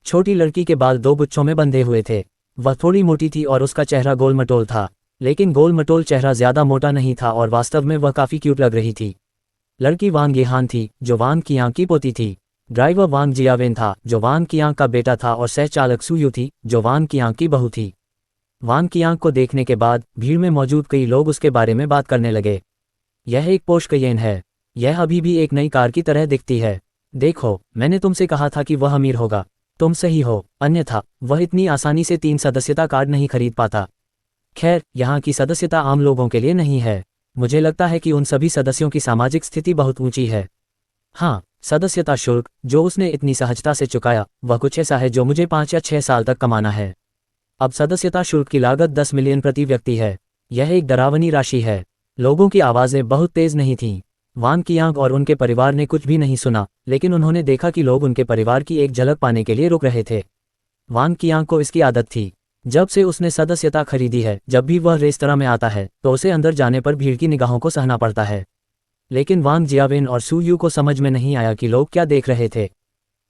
छोटी लड़की के बाल 2 गुच्छों में बंधे हुए थे। वह थोड़ी मोटी थी और उसका चेहरा गोल मटोल था, लेकिन गोल मटोल चेहरा ज्यादा मोटा नहीं था और वास्तव में वह काफी क्यूट लग रही थी। लड़की वांग येहान थी जो वांग कियांग की पोती थी। ड्राइवर वांग जियावेन था जो वांग कियांग का बेटा था और सहचालक सुयू थी जो वांग कियांग की बहू थी। वांग कियांग को देखने के बाद भीड़ में मौजूद कई लोग उसके बारे में बात करने लगे। यह एक पोर्श कैयन है। यह अभी भी एक नई कार की तरह दिखती है। देखो, मैंने तुमसे कहा था कि वह अमीर होगा। तुम सही हो, अन्यथा वह इतनी आसानी से 3 सदस्यता कार्ड नहीं खरीद पाता। खैर, यहाँ की सदस्यता आम लोगों के लिए नहीं है। मुझे लगता है कि उन सभी सदस्यों की सामाजिक स्थिति बहुत ऊंची है। हाँ, सदस्यता शुल्क जो उसने इतनी सहजता से चुकाया वह कुछ ऐसा है जो मुझे 5 या 6 साल तक कमाना है। अब सदस्यता शुल्क की लागत 10 मिलियन प्रति व्यक्ति है। यह एक डरावनी राशि है। लोगों की आवाज़ें बहुत तेज नहीं थीं। वांग कियांग और उनके परिवार ने कुछ भी नहीं सुना, लेकिन उन्होंने देखा कि लोग उनके परिवार की एक झलक पाने के लिए रुक रहे थे। वांग कियांग को इसकी आदत थी। जब से उसने सदस्यता खरीदी है, जब भी वह रेस्तरां में आता है तो उसे अंदर जाने पर भीड़ की निगाहों को सहना पड़ता है। लेकिन वांग जियावेन और सुयू को समझ में नहीं आया कि लोग क्या देख रहे थे।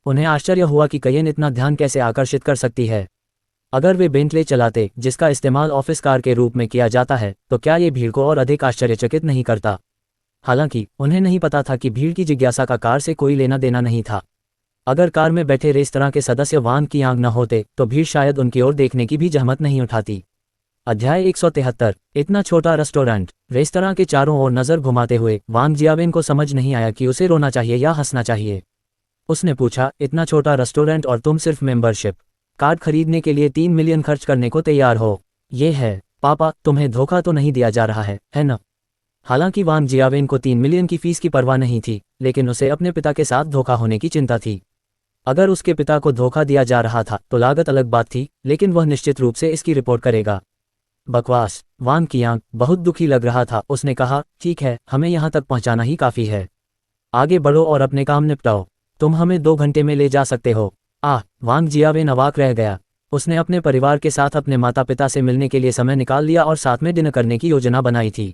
उन्हें आश्चर्य हुआ कि कैयन इतना ध्यान कैसे आकर्षित कर सकती है। अगर वे बेंटले चलाते जिसका इस्तेमाल ऑफिस कार के रूप में किया जाता है तो क्या ये भीड़ को और अधिक आश्चर्यचकित नहीं करता। हालांकि उन्हें नहीं पता था कि भीड़ की जिज्ञासा का कार से कोई लेना देना नहीं था। अगर कार में बैठे रेस्तरां के सदस्य वांग कियांग न होते तो भीड़ शायद उनकी ओर देखने की भी जहमत नहीं उठाती। अध्याय 173। इतना छोटा रेस्टोरेंट। रेस्तरां के चारों ओर नजर घुमाते हुए वांग जियावेन को समझ नहीं आया कि उसे रोना चाहिए या हंसना चाहिए। उसने पूछा, इतना छोटा रेस्टोरेंट और तुम सिर्फ मेंबरशिप कार्ड खरीदने के लिए 3 मिलियन खर्च करने को तैयार हो। ये है, पापा, तुम्हें धोखा तो नहीं दिया जा रहा है न? हालांकि वांग जियावेन को 3 मिलियन की फीस की परवाह नहीं थी, लेकिन उसे अपने पिता के साथ धोखा होने की चिंता थी। अगर उसके पिता को धोखा दिया जा रहा था तो लागत अलग बात थी, लेकिन वह निश्चित रूप से इसकी रिपोर्ट करेगा। बकवास। वांग कियांग बहुत दुखी लग रहा था। उसने कहा, ठीक है, हमें यहाँ तक पहुँचाना ही काफ़ी है। आगे बढ़ो और अपने काम निपटाओ। तुम हमें 2 घंटे में ले जा सकते हो। वांग जियावेन अवाक रह गया। उसने अपने परिवार के साथ अपने माता पिता से मिलने के लिए समय निकाल लिया और साथ में डिनर करने की योजना बनाई थी।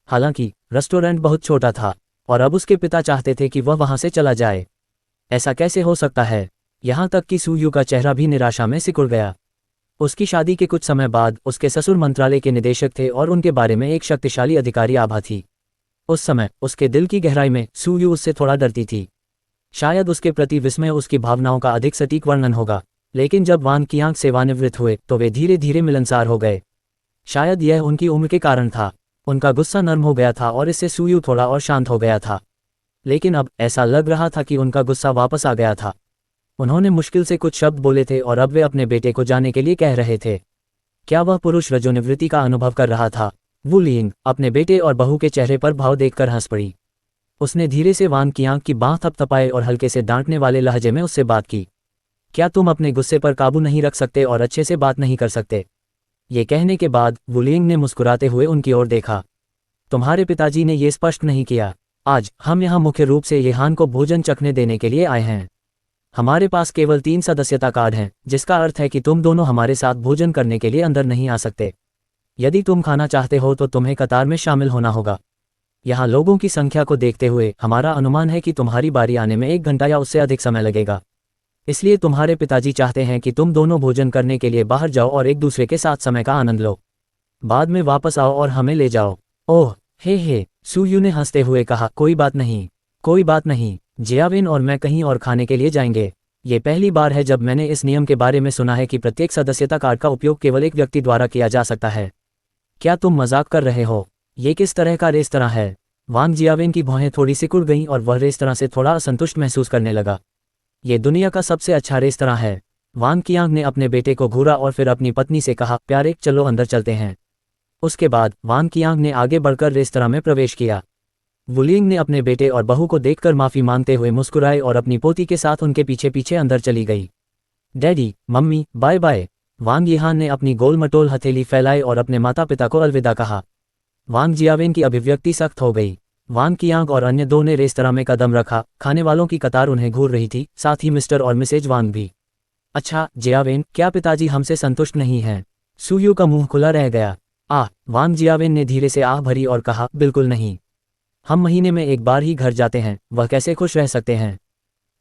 हालांकि रेस्टोरेंट बहुत छोटा था और अब उसके पिता चाहते थे कि वह वहां से चला जाए। ऐसा कैसे हो सकता है? यहाँ तक कि सुयू का चेहरा भी निराशा में सिकुड़ गया। उसकी शादी के कुछ समय बाद उसके ससुर मंत्रालय के निदेशक थे और उनके बारे में एक शक्तिशाली अधिकारी आभा थी। उस समय उसके दिल की गहराई में सुयू उससे थोड़ा डरती थी। शायद उसके प्रति विस्मय उसकी भावनाओं का अधिक सटीक वर्णन होगा, लेकिन जब वांग कियांग सेवानिवृत्त हुए तो वे धीरे धीरे मिलनसार हो गए। शायद यह उनकी उम्र के कारण था। उनका गुस्सा नर्म हो गया था और इससे सुयू थोड़ा और शांत हो गया था। लेकिन अब ऐसा लग रहा था कि उनका गुस्सा वापस आ गया था। उन्होंने मुश्किल से कुछ शब्द बोले थे और अब वे अपने बेटे को जाने के लिए कह रहे थे। क्या वह पुरुष रजोनिवृत्ति का अनुभव कर रहा था? वुलियिंग अपने बेटे और बहू के चेहरे पर भाव देखकर हंस पड़ी। उसने धीरे से वांग कियांग की बाँह थपथपाए और हल्के से डांटने वाले लहजे में उससे बात की। क्या तुम अपने गुस्से पर काबू नहीं रख सकते और अच्छे से बात नहीं कर सकते? ये कहने के बाद वुलियिंग ने मुस्कुराते हुए उनकी ओर देखा। तुम्हारे पिताजी ने ये स्पष्ट नहीं किया। आज हम यहाँ मुख्य रूप से येहान को भोजन चखने देने के लिए आए हैं। हमारे पास केवल 3 सदस्यता कार्ड हैं, जिसका अर्थ है कि तुम दोनों हमारे साथ भोजन करने के लिए अंदर नहीं आ सकते। यदि तुम खाना चाहते हो तो तुम्हें कतार में शामिल होना होगा। यहाँ लोगों की संख्या को देखते हुए हमारा अनुमान है कि तुम्हारी बारी आने में 1 घंटा या उससे अधिक समय लगेगा। इसलिए तुम्हारे पिताजी चाहते हैं कि तुम दोनों भोजन करने के लिए बाहर जाओ और एक दूसरे के साथ समय का आनंद लो। बाद में वापस आओ और हमें ले जाओ। ओह हे, सुयू ने हंसते हुए कहा, कोई बात नहीं, कोई बात नहीं। जियावेन और मैं कहीं और खाने के लिए जाएंगे। ये पहली बार है जब मैंने इस नियम के बारे में सुना है कि प्रत्येक सदस्यता कार्ड का उपयोग केवल एक व्यक्ति द्वारा किया जा सकता है। क्या तुम मजाक कर रहे हो? ये किस तरह का रेस्तरां है? वांग जियावेन की भौहें थोड़ी सिकुड़ गईं और वह रेस्तरां से थोड़ा असंतुष्ट महसूस करने लगा। ये दुनिया का सबसे अच्छा रेस्तरां है। वांग कियांग ने अपने बेटे को घूरा और फिर अपनी पत्नी से कहा, प्यारे चलो अंदर चलते हैं। उसके बाद वांग कियांग ने आगे बढ़कर रेस्तरां में प्रवेश किया। वुलिंग ने अपने बेटे और बहू को देखकर माफी मांगते हुए मुस्कुराए और अपनी पोती के साथ उनके पीछे पीछे अंदर चली गई। Daddy, mummy, bye bye. Wang Yihan ने अपनी गोल मटोल हथेली फैलाई और अपने माता पिता को अलविदा कहा। वांग जियावेन की अभिव्यक्ति सख्त हो गई। वांग कियांग और अन्य दो ने रेस्तरां में कदम रखा। खाने वालों की कतार उन्हें घूर रही थी, साथ ही मिस्टर और मिसेज वांग भी। अच्छा जियावेन, क्या पिताजी हमसे संतुष्ट नहीं हैं? सुयू का मुंह खुला रह गया। वांग जियावेन ने धीरे से आह भरी और कहा, बिल्कुल नहीं। हम महीने में एक बार ही घर जाते हैं, वह कैसे खुश रह सकते हैं?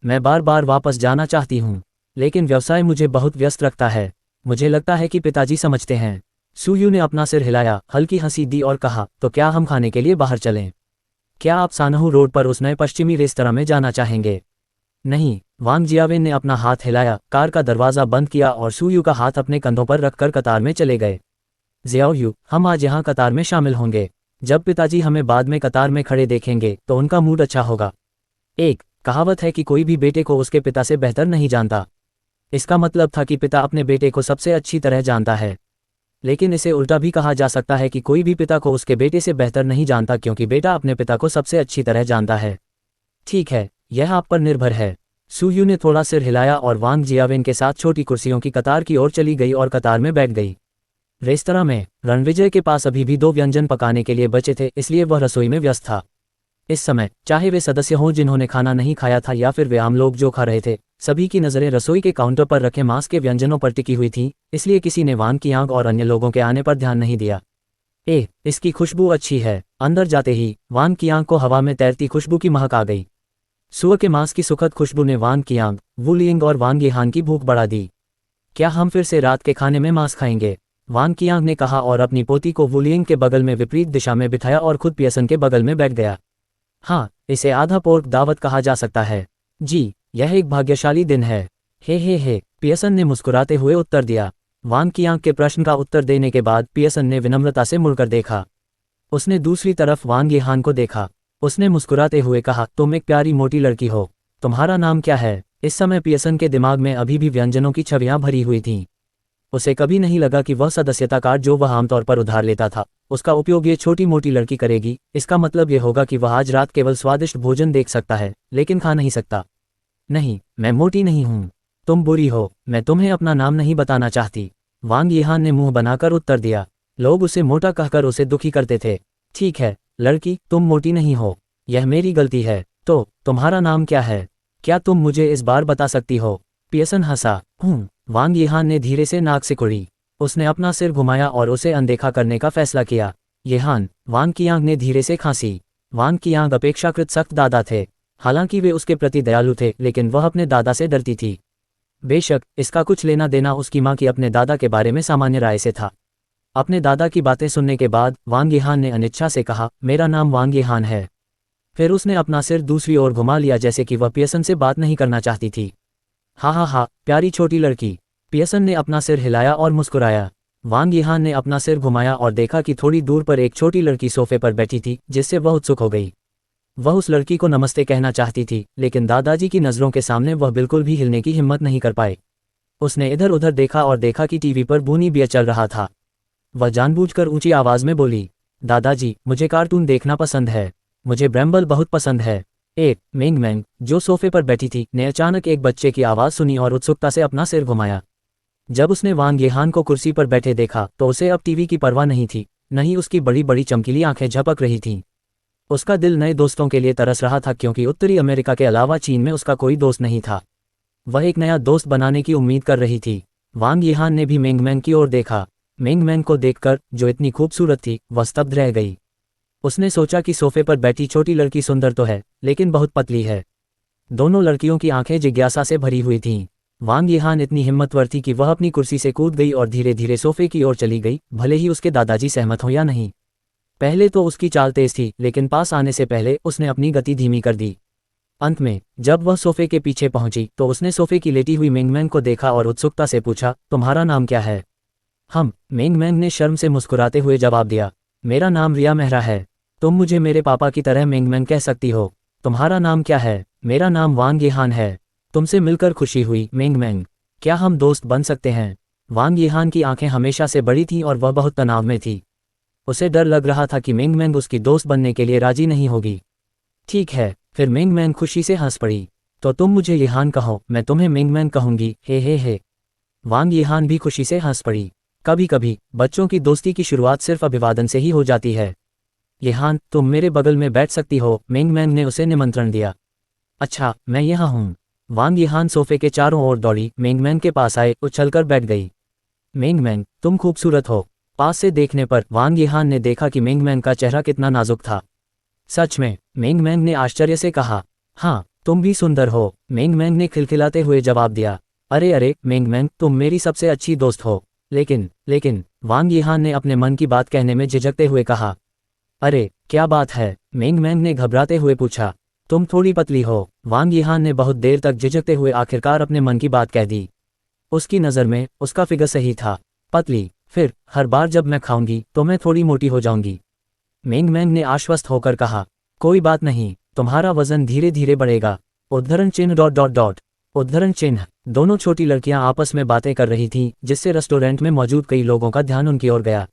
मैं बार बार वापस जाना चाहती हूँ, लेकिन व्यवसाय मुझे बहुत व्यस्त रखता है। मुझे लगता है कि पिताजी समझते हैं। सुयू ने अपना सिर हिलाया, हल्की हंसी दी और कहा, तो क्या हम खाने के लिए बाहर चलें? क्या आप सानहू रोड पर उस नए पश्चिमी रेस्तरां में जाना चाहेंगे? नहीं। वांग जियावेन ने अपना हाथ हिलाया, कार का दरवाज़ा बंद किया और सुयू का हाथ अपने कंधों पर रखकर कतार में चले गए। ज़ियाओयू, हम आज यहाँ कतार में शामिल होंगे। जब पिताजी हमें बाद में कतार में खड़े देखेंगे तो उनका मूड अच्छा होगा। एक कहावत है कि कोई भी बेटे को उसके पिता से बेहतर नहीं जानता। इसका मतलब था कि पिता अपने बेटे को सबसे अच्छी तरह जानता है। लेकिन इसे उल्टा भी कहा जा सकता है कि कोई भी पिता को उसके बेटे से बेहतर नहीं जानता, क्योंकि बेटा अपने पिता को सबसे अच्छी तरह जानता है। ठीक है, यह आप पर निर्भर है। सुयू ने थोड़ा सिर हिलाया और वांग जियावेन के साथ छोटी कुर्सियों की कतार की ओर चली गई और कतार में बैठ गई। रेस्तरां में रणविजय के पास अभी भी 2 व्यंजन पकाने के लिए बचे थे, इसलिए वह रसोई में व्यस्त था। इस समय चाहे वे सदस्य हों जिन्होंने खाना नहीं खाया था या फिर वे आम लोग जो खा रहे थे, सभी की नज़रें रसोई के काउंटर पर रखे मांस के व्यंजनों पर टिकी हुई थीं, इसलिए किसी ने वांग कियांग और अन्य लोगों के आने पर ध्यान नहीं दिया। इसकी खुशबू अच्छी है। अंदर जाते ही वांग कियांग को हवा में तैरती खुशबू की महक आ गई। सुअर के मांस की सुखद खुशबू ने वांग कियांग, वुलिंग और वांग यिहान की भूख बढ़ा दी। क्या हम फिर से रात के खाने में मांस खाएंगे? वांग कियांग ने कहा और अपनी पोती को वुलिंग के बगल में विपरीत दिशा में बिठाया और खुद पियसन के बगल में बैठ गया। हाँ, इसे आधा पोर्क दावत कहा जा सकता है। जी, यह एक भाग्यशाली दिन है। हे, पियसन ने मुस्कुराते हुए उत्तर दिया। वांग कियांग के प्रश्न का उत्तर देने के बाद पियसन ने विनम्रता से मुड़कर देखा। उसने दूसरी तरफ वांग यिहान को देखा। उसने मुस्कुराते हुए कहा, तुम एक प्यारी मोटी लड़की हो। तुम्हारा नाम क्या है? इस समय पियसन के दिमाग में अभी भी व्यंजनों की छवियां भरी हुई थीं। उसे कभी नहीं लगा कि वह सदस्यता कार्ड जो वह आमतौर पर उधार लेता था, उसका उपयोग ये छोटी मोटी लड़की करेगी। इसका मतलब ये होगा कि वह आज रात केवल स्वादिष्ट भोजन देख सकता है, लेकिन खा नहीं सकता। नहीं, मैं मोटी नहीं हूँ। तुम बुरी हो। मैं तुम्हें अपना नाम नहीं बताना चाहती। वांग यिहान ने मुंह बनाकर उत्तर दिया। लोग उसे मोटा कहकर उसे दुखी करते थे। ठीक है लड़की, तुम मोटी नहीं हो। यह मेरी गलती है। तो तुम्हारा नाम क्या है? क्या तुम मुझे इस बार बता सकती हो? पियसन हंसा। वांग यिहान ने धीरे से नाक सिकुड़ी। उसने अपना सिर घुमाया और उसे अनदेखा करने का फैसला किया। यिहान, वांग कियांग ने धीरे से खांसी। वांग कियांग अपेक्षाकृत सख्त दादा थे। हालांकि वे उसके प्रति दयालु थे, लेकिन वह अपने दादा से डरती थी। बेशक इसका कुछ लेना देना उसकी मां की अपने दादा के बारे में सामान्य राय से था। अपने दादा की बातें सुनने के बाद वांग यिहान ने अनिच्छा से कहा, मेरा नाम वांग यिहान है। फिर उसने अपना सिर दूसरी ओर घुमा लिया, जैसे कि वह पियसन से बात नहीं करना चाहती थी। हा, प्यारी छोटी लड़की। पियसन ने अपना सिर हिलाया और मुस्कुराया। वांग यिहान ने अपना सिर घुमाया और देखा कि थोड़ी दूर पर एक छोटी लड़की सोफे पर बैठी थी, जिससे वह उत्सुक हो गई। वह उस लड़की को नमस्ते कहना चाहती थी, लेकिन दादाजी की नज़रों के सामने वह बिल्कुल भी हिलने की हिम्मत नहीं कर पाए। उसने इधर उधर देखा और देखा कि टीवी पर बूनी बिया चल रहा था। वह जानबूझकर ऊंची आवाज में बोली, दादाजी, मुझे कार्टून देखना पसंद है। मुझे ब्रैम्बल बहुत पसंद है। मेंग मैंग, जो सोफे पर बैठी थी, ने अचानक एक बच्चे की आवाज़ सुनी और उत्सुकता से अपना सिर घुमाया। जब उसने वांग यिहान को कुर्सी पर बैठे देखा तो उसे अब टीवी की परवाह नहीं थी, नहीं उसकी बड़ी बड़ी चमकीली आंखें झपक रही थीं। उसका दिल नए दोस्तों के लिए तरस रहा था, क्योंकि उत्तरी अमेरिका के अलावा चीन में उसका कोई दोस्त नहीं था। वह एक नया दोस्त बनाने की उम्मीद कर रही थी। वांग यिहान ने भी मेंग मैंग की ओर देखा। मेंग मैंग को देखकर, जो इतनी खूबसूरत थी, वह स्तब्ध रह गई। उसने सोचा कि सोफे पर बैठी छोटी लड़की सुंदर तो है, लेकिन बहुत पतली है। दोनों लड़कियों की आंखें जिज्ञासा से भरी हुई थीं। वांग यिहान इतनी हिम्मतवर थी कि वह अपनी कुर्सी से कूद गई और धीरे धीरे सोफे की ओर चली गई, भले ही उसके दादाजी सहमत हो या नहीं। पहले तो उसकी चाल तेज थी, लेकिन पास आने से पहले उसने अपनी गति धीमी कर दी। अंत में जब वह सोफे के पीछे पहुंची तो उसने सोफे की लेटी हुई मेंग मैंग को देखा और उत्सुकता से पूछा, तुम्हारा नाम क्या है? मेंग मैंग ने शर्म से मुस्कुराते हुए जवाब दिया। मेरा नाम रिया मेहरा है। तुम मुझे मेरे पापा की तरह मेंगमेंग कह सकती हो। तुम्हारा नाम क्या है? मेरा नाम वांग यीहान है। तुमसे मिलकर खुशी हुई मेंगमेंग। क्या हम दोस्त बन सकते हैं? वांग यीहान की आंखें हमेशा से बड़ी थीं और वह बहुत तनाव में थी। उसे डर लग रहा था कि मेंगमेंग उसकी दोस्त बनने के लिए राजी नहीं होगी। ठीक है, फिर मेंगमेंग खुशी से हंस पड़ी। तो तुम मुझे यीहान कहो, मैं तुम्हें मेंगमेंग कहूंगी, हे। वांग यीहान भी खुशी से हंस पड़ी। कभी कभी बच्चों की दोस्ती की शुरुआत सिर्फ अभिवादन से ही हो जाती है। यीहान, तुम मेरे बगल में बैठ सकती हो, मेंगमेंग ने उसे निमंत्रण दिया। अच्छा, मैं यहाँ हूँ। वांग यीहान सोफे के चारों ओर दौड़ी, मेंगमेंग के पास आए, उछलकर बैठ गई। मेंगमेंग, तुम खूबसूरत हो। पास से देखने पर वांग यीहान ने देखा कि मेंगमेंग का चेहरा कितना नाजुक था। सच में? मेंगमेंग ने आश्चर्य से कहा। हाँ, तुम भी सुंदर हो, मेंगमेंग ने खिलखिलाते हुए जवाब दिया। अरे मेंगमेंग, तुम मेरी सबसे अच्छी दोस्त हो। लेकिन वांग यीहान ने अपने मन की बात कहने में झिझकते हुए कहा। अरे, क्या बात है? मेंगमेंग ने घबराते हुए पूछा। तुम थोड़ी पतली हो। वांग यीहान ने बहुत देर तक झिझकते हुए आखिरकार अपने मन की बात कह दी। उसकी नज़र में उसका फिगर सही था। पतली? फिर हर बार जब मैं खाऊंगी तो मैं थोड़ी मोटी हो जाऊंगी। मेंगमेंग ने आश्वस्त होकर कहा। कोई बात नहीं, तुम्हारा वजन धीरे धीरे बढ़ेगा। उद्धरण चिन्ह ... उद्धरण चिन्ह। दोनों छोटी लड़कियां आपस में बातें कर रही थीं, जिससे रेस्टोरेंट में मौजूद कई लोगों का ध्यान उनकी ओर गया।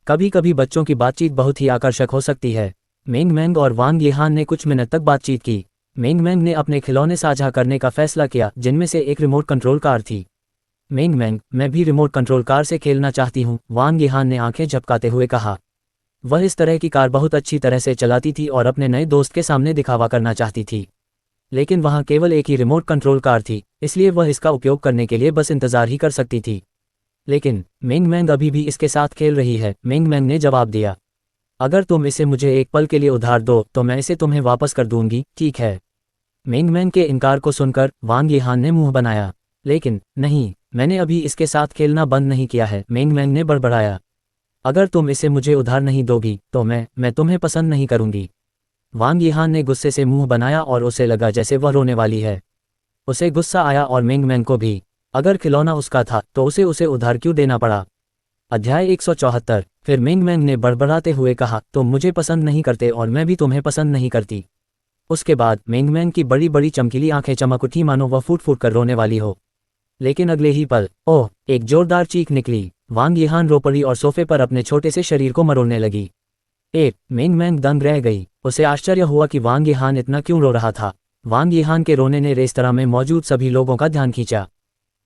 कभी कभी बच्चों की बातचीत बहुत ही आकर्षक हो सकती है। मेंगमेंग और वांग यीहान ने कुछ मिनट तक बातचीत की। मेंगमेंग ने अपने खिलौने साझा करने का फैसला किया, जिनमें से एक रिमोट कंट्रोल कार थी। मेंगमेंग, मैं भी रिमोट कंट्रोल कार से खेलना चाहती हूँ, वांग यीहान ने आंखें झपकाते हुए कहा। वह इस तरह की कार बहुत अच्छी तरह से चलाती थी और अपने नए दोस्त के सामने दिखावा करना चाहती थी। लेकिन वहाँ केवल एक ही रिमोट कंट्रोल कार थी, इसलिए वह इसका उपयोग करने के लिए बस इंतजार ही कर सकती थी। लेकिन मेंगमेंग अभी भी इसके साथ खेल रही है, मेंगमेंग ने जवाब दिया। अगर तुम इसे मुझे एक पल के लिए उधार दो तो मैं इसे तुम्हें वापस कर दूंगी, ठीक है? मेंगमेंग के इनकार को सुनकर वांग यीहान ने मुंह बनाया। लेकिन नहीं, मैंने अभी इसके साथ खेलना बंद नहीं किया है, मेंगमेंग ने बड़बड़ाया। अगर तुम इसे मुझे उधार नहीं दोगी तो मैं तुम्हें पसंद नहीं करूंगी। वांग यीहान ने गुस्से से मुंह बनाया और उसे लगा जैसे वह रोने वाली है। उसे गुस्सा आया और मेंगमेंग को भी। अगर खिलौना उसका था तो उसे उधार क्यों देना पड़ा? अध्याय 174। फिर मेंगमेंग ने बड़बड़ाते हुए कहा, तुम मुझे पसंद नहीं करते और मैं भी तुम्हें पसंद नहीं करती। उसके बाद मेंगमेंग की बड़ी बड़ी चमकीली आंखें चमक उठी, मानो वह फूट फूट कर रोने वाली हो। लेकिन अगले ही पल, ओह, एक जोरदार चीख निकली। वांग यीहान रो पड़ी और सोफे पर अपने छोटे से शरीर को मरोड़ने लगी। मेंगमेंग दंग रह गई। उसे आश्चर्य हुआ कि वांग यीहान इतना क्यों रो रहा था। वांग यीहान के रोने ने रेस्तरां में मौजूद सभी लोगों का ध्यान खींचा।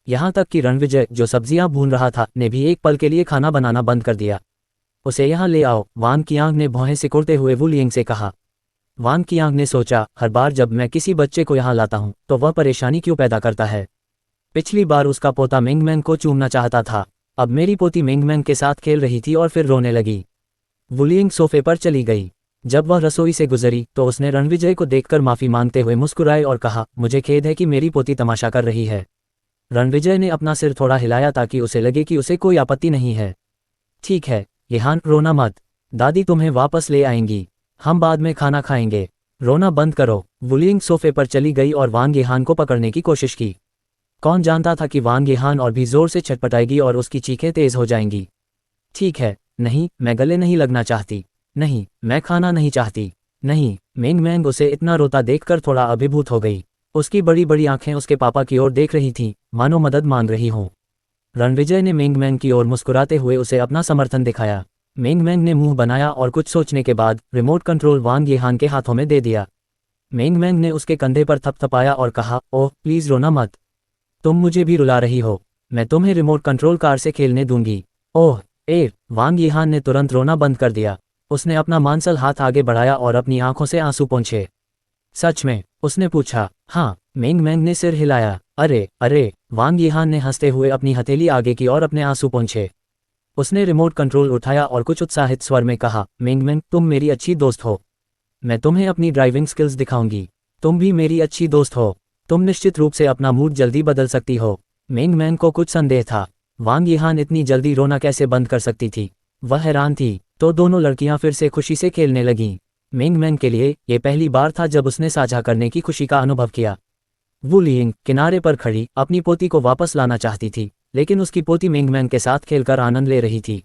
यहाँ तक कि रणविजय, जो सब्जियां भून रहा था, ने भी एक पल के लिए खाना बनाना बंद कर दिया। उसे यहाँ ले आओ, वांग कियांग ने भौहें सिकुड़ते हुए वू लियंग से कहा। वांग कियांग ने सोचा, हर बार जब मैं किसी बच्चे को यहाँ लाता हूँ तो वह परेशानी क्यों पैदा करता है। पिछली बार उसका पोता मेंगमेंग को चूमना चाहता था, अब मेरी पोती मेंगमेंग के साथ खेल रही थी और फिर रोने लगी। वुलियंग सोफे पर चली गई। जब वह रसोई से गुजरी तो उसने रणविजय को देखकर माफी मांगते हुए मुस्कुराए और कहा, मुझे खेद है कि मेरी पोती तमाशा कर रही है। रणविजय ने अपना सिर थोड़ा हिलाया ताकि उसे लगे कि उसे कोई आपत्ति नहीं है। ठीक है यीहान, रोना मत। दादी तुम्हें वापस ले आएंगी। हम बाद में खाना खाएंगे। रोना बंद करो। वुलियंग सोफे पर चली गई और वांग यीहान को पकड़ने की कोशिश की। कौन जानता था कि वांग यीहान और भी जोर से छटपटाएगी और उसकी चीखें तेज हो जाएंगी। ठीक है, नहीं, मैं गले नहीं लगना चाहती। नहीं, मैं खाना नहीं चाहती। नहीं। मेंगमेंग उसे इतना रोता देखकर थोड़ा अभिभूत हो गई। उसकी बड़ी बड़ी आंखें उसके पापा की ओर देख रही थीं, मानो मदद मांग रही हों। रणविजय ने मेंगमेंग की ओर मुस्कुराते हुए उसे अपना समर्थन दिखाया। मेंगमेंग ने मुंह बनाया और कुछ सोचने के बाद रिमोट कंट्रोल वांग यीहान के हाथों में दे दिया। मेंगमेंग ने उसके कंधे पर थपथपाया और कहा, ओह प्लीज रोना मत। तुम मुझे भी रुला रही हो। मैं तुम्हें रिमोट कंट्रोल कार से खेलने दूंगी। ओह वांग यीहान ने तुरंत रोना बंद कर दिया। उसने अपना मांसल हाथ आगे बढ़ाया और अपनी आंखों से आंसू पोंछे। सच में? उसने पूछा। हाँ, मेंगमेंग ने सिर हिलाया। अरे, वांग यीहान ने हंसते हुए अपनी हथेली आगे की और अपने आंसू पोंछे। उसने रिमोट कंट्रोल उठाया और कुछ उत्साहित स्वर में कहा, मेंगमेंग, तुम मेरी अच्छी दोस्त हो। मैं तुम्हें अपनी ड्राइविंग स्किल्स दिखाऊंगी। तुम भी मेरी अच्छी दोस्त हो। तुम निश्चित रूप से अपना मूड जल्दी बदल सकती हो। मेंगमेंग को कुछ संदेह था। वांग यीहान इतनी जल्दी रोना कैसे बंद कर सकती थी? वह हैरान थी। तो दोनों लड़कियां फिर से खुशी से खेलने लगीं। मेंगमेंग के लिए ये पहली बार था जब उसने साझा करने की खुशी का अनुभव किया। वू लियंग किनारे पर खड़ी अपनी पोती को वापस लाना चाहती थी, लेकिन उसकी पोती मेंगमेंग के साथ खेलकर आनंद ले रही थी।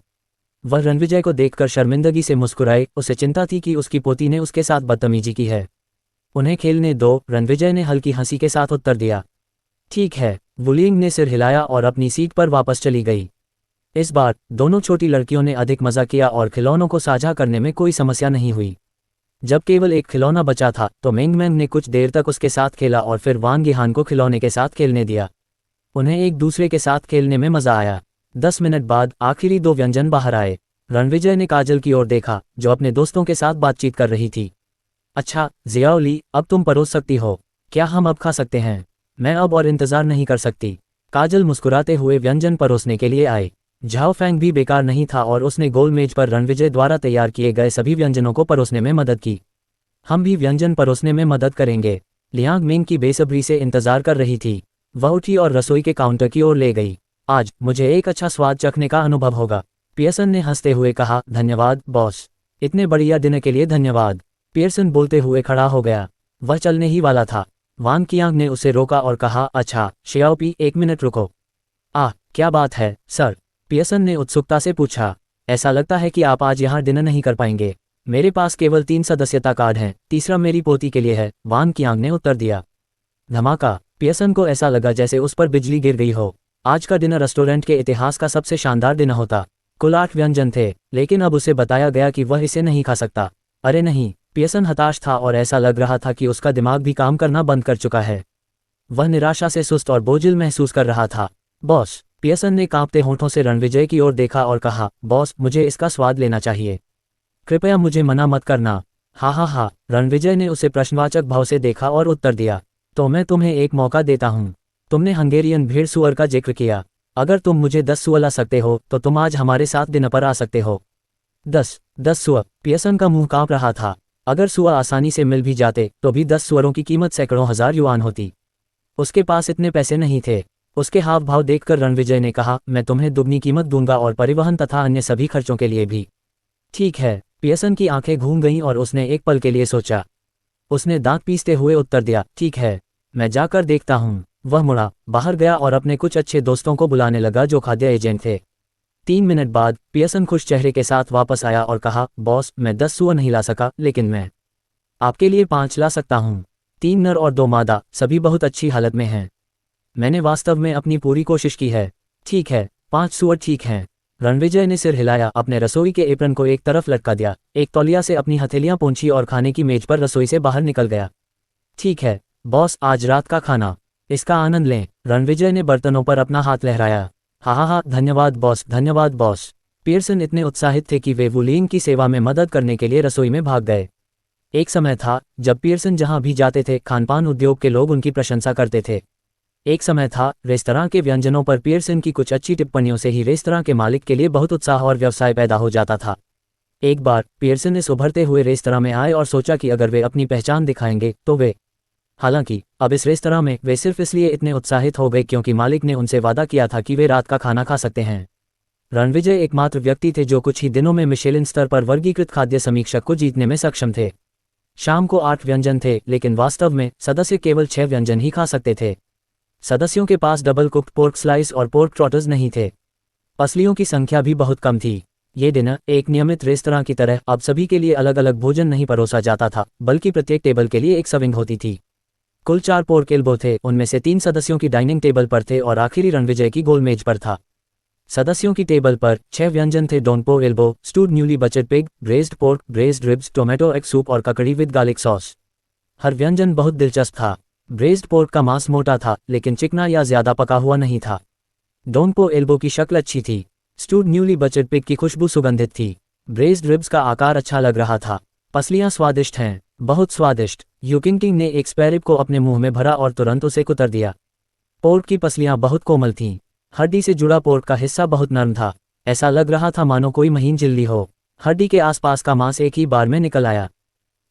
वह रणविजय को देखकर शर्मिंदगी से मुस्कुराए, उसे चिंता थी कि उसकी पोती ने उसके साथ बदतमीजी की है। उन्हें खेलने दो, रणविजय ने हल्की हंसी के साथ उत्तर दिया। ठीक है, वुलिंग ने सिर हिलाया और अपनी सीट पर वापस चली गई। इस बार दोनों छोटी लड़कियों ने अधिक मजा किया और खिलौनों को साझा करने में कोई समस्या नहीं हुई। जब केवल एक खिलौना बचा था तो मेंगमेंग ने कुछ देर तक उसके साथ खेला और फिर वांग यिहान को खिलौने के साथ खेलने दिया। उन्हें एक दूसरे के साथ खेलने में मजा आया। 10 मिनट बाद आखिरी 2 व्यंजन बाहर आए। रणविजय ने काजल की ओर देखा, जो अपने दोस्तों के साथ बातचीत कर रही थी। अच्छा जियाओली, अब तुम परोस सकती हो। क्या हम अब खा सकते हैं? मैं अब और इंतजार नहीं कर सकती। काजल मुस्कुराते हुए व्यंजन परोसने के लिए आए। झाओ फैंग भी बेकार नहीं था और उसने गोल मेज पर रणविजय द्वारा तैयार किए गए सभी व्यंजनों को परोसने में मदद की। हम भी व्यंजन परोसने में मदद करेंगे। लियांग मिंग की बेसब्री से इंतजार कर रही थी। वह उठी और रसोई के काउंटर की ओर ले गई। आज मुझे एक अच्छा स्वाद चखने का अनुभव होगा, पियर्सन ने हंसते हुए कहा। धन्यवाद बॉस, इतने बढ़िया डिनर के लिए धन्यवाद। पियर्सन बोलते हुए खड़ा हो गया। वह चलने ही वाला था। वांग कियांग ने उसे रोका और कहा, अच्छा शियाओपी, 1 मिनट रुको। क्या बात है सर? पियर्सन ने उत्सुकता से पूछा। ऐसा लगता है कि आप आज यहाँ डिनर नहीं कर पाएंगे। मेरे पास केवल 3 सदस्यता कार्ड हैं, तीसरा मेरी पोती के लिए है, वांग कियांग ने उत्तर दिया। धमाका! पियर्सन को ऐसा लगा जैसे उस पर बिजली गिर गई हो। आज का डिनर रेस्टोरेंट के इतिहास का सबसे शानदार डिनर होता। कुल 8 व्यंजन थे, लेकिन अब उसे बताया गया कि वह इसे नहीं खा सकता। अरे नहीं! पियर्सन हताश था और ऐसा लग रहा था कि उसका दिमाग भी काम करना बंद कर चुका है। वह निराशा से सुस्त और बोझिल महसूस कर रहा था। बॉस! पियर्सन ने कांपते होंठों से रणविजय की ओर देखा और कहा, बॉस मुझे इसका स्वाद लेना चाहिए। कृपया मुझे मना मत करना। हा। रणविजय ने उसे प्रश्नवाचक भाव से देखा और उत्तर दिया। तो मैं तुम्हें एक मौका देता हूँ। तुमने हंगेरियन भेड़ सुअर का जिक्र किया। अगर तुम मुझे 10 सुअर ला सकते हो तो तुम आज हमारे साथ डिनर पर आ सकते हो। 10 सुअर! पियर्सन का मुंह कांप रहा था। अगर सुअर आसानी से मिल भी जाते तो भी 10 सुअरों की कीमत सैकड़ों हजार युआन होती। उसके पास इतने पैसे नहीं थे। उसके हाव भाव देखकर रणविजय ने कहा, मैं तुम्हें दुगनी कीमत दूंगा और परिवहन तथा अन्य सभी खर्चों के लिए भी। ठीक है। पियर्सन की आंखें घूम गईं और उसने एक पल के लिए सोचा। उसने दांत पीसते हुए उत्तर दिया, ठीक है, मैं जाकर देखता हूँ। वह मुड़ा, बाहर गया और अपने कुछ अच्छे दोस्तों को बुलाने लगा जो खाद्य एजेंट थे। 3 मिनट बाद पियर्सन खुश चेहरे के साथ वापस आया और कहा, बॉस मैं 10 सुअर नहीं ला सका, लेकिन मैं आपके लिए 5 ला सकता हूँ। 3 नर और 2 मादा, सभी बहुत अच्छी हालत में हैं। मैंने वास्तव में अपनी पूरी कोशिश की है। ठीक है, 5 सुअर ठीक हैं। रणविजय ने सिर हिलाया, अपने रसोई के एप्रन को एक तरफ लटका दिया, एक तौलिया से अपनी हथेलियां पोंछी और खाने की मेज पर रसोई से बाहर निकल गया। ठीक है बॉस, आज रात का खाना, इसका आनंद लें। रणविजय ने बर्तनों पर अपना हाथ लहराया। हा, धन्यवाद बॉस, धन्यवाद बॉस। पियर्सन इतने उत्साहित थे कि वे वुलिंग की सेवा में मदद करने के लिए रसोई में भाग गए। एक समय था जब पियर्सन जहां भी जाते थे खानपान उद्योग के लोग उनकी प्रशंसा करते थे। एक समय था रेस्तरां के व्यंजनों पर पियर्सन की कुछ अच्छी टिप्पणियों से ही रेस्तरां के मालिक के लिए बहुत उत्साह और व्यवसाय पैदा हो जाता था। एक बार पियर्सन इस उभरते हुए रेस्तरां में आए और सोचा कि अगर वे अपनी पहचान दिखाएंगे तो वे, हालांकि अब इस रेस्तरां में वे सिर्फ इसलिए इतने उत्साहित हो गए क्योंकि मालिक ने उनसे वादा किया था कि वे रात का खाना खा सकते हैं। रणविजय एकमात्र व्यक्ति थे जो कुछ ही दिनों में मिशेलिन स्तर पर वर्गीकृत खाद्य समीक्षक को जीतने में सक्षम थे। शाम को 8 व्यंजन थे, लेकिन वास्तव में सदस्य केवल 6 व्यंजन ही खा सकते थे। सदस्यों के पास डबल कुक्ड पोर्क स्लाइस और पोर्क ट्रॉटर्स नहीं थे। पसलियों की संख्या भी बहुत कम थी। ये डिनर एक नियमित रेस्तरां की तरह अब सभी के लिए अलग अलग भोजन नहीं परोसा जाता था, बल्कि प्रत्येक टेबल के लिए एक सर्विंग होती थी। कुल 4 पोर्क एल्बो थे, उनमें से 3 सदस्यों की डाइनिंग टेबल पर थे और आखिरी रणविजय की गोल मेज पर था। सदस्यों की टेबल पर 6 व्यंजन थे, done pork elbow, stewed newly butchered pig, braised pork, braised ribs, tomato egg soup और ककड़ी विद गार्लिक सॉस। हर व्यंजन बहुत दिलचस्प था। ब्रेस्ड पोर्क का मांस मोटा था, लेकिन चिकना या ज्यादा पका हुआ नहीं था। डोन पोर्क एल्बो की शक्ल अच्छी थी। स्टूड न्यूली बचेड पिग की खुशबू सुगंधित थी। ब्रेस्ड रिब्स का आकार अच्छा लग रहा था। पसलियां स्वादिष्ट हैं, बहुत स्वादिष्ट। यूकिंग ने एक स्पैर रिब को अपने मुंह में भरा और तुरंत उसे कुतर दिया। पोर्क की पसलियां बहुत कोमल थीं। हड्डी से जुड़ा पोर्क का हिस्सा बहुत नरम था। ऐसा लग रहा था मानो कोई महीन झिल्ली हो। हड्डी के आसपास का मांस एक ही बार में निकल आया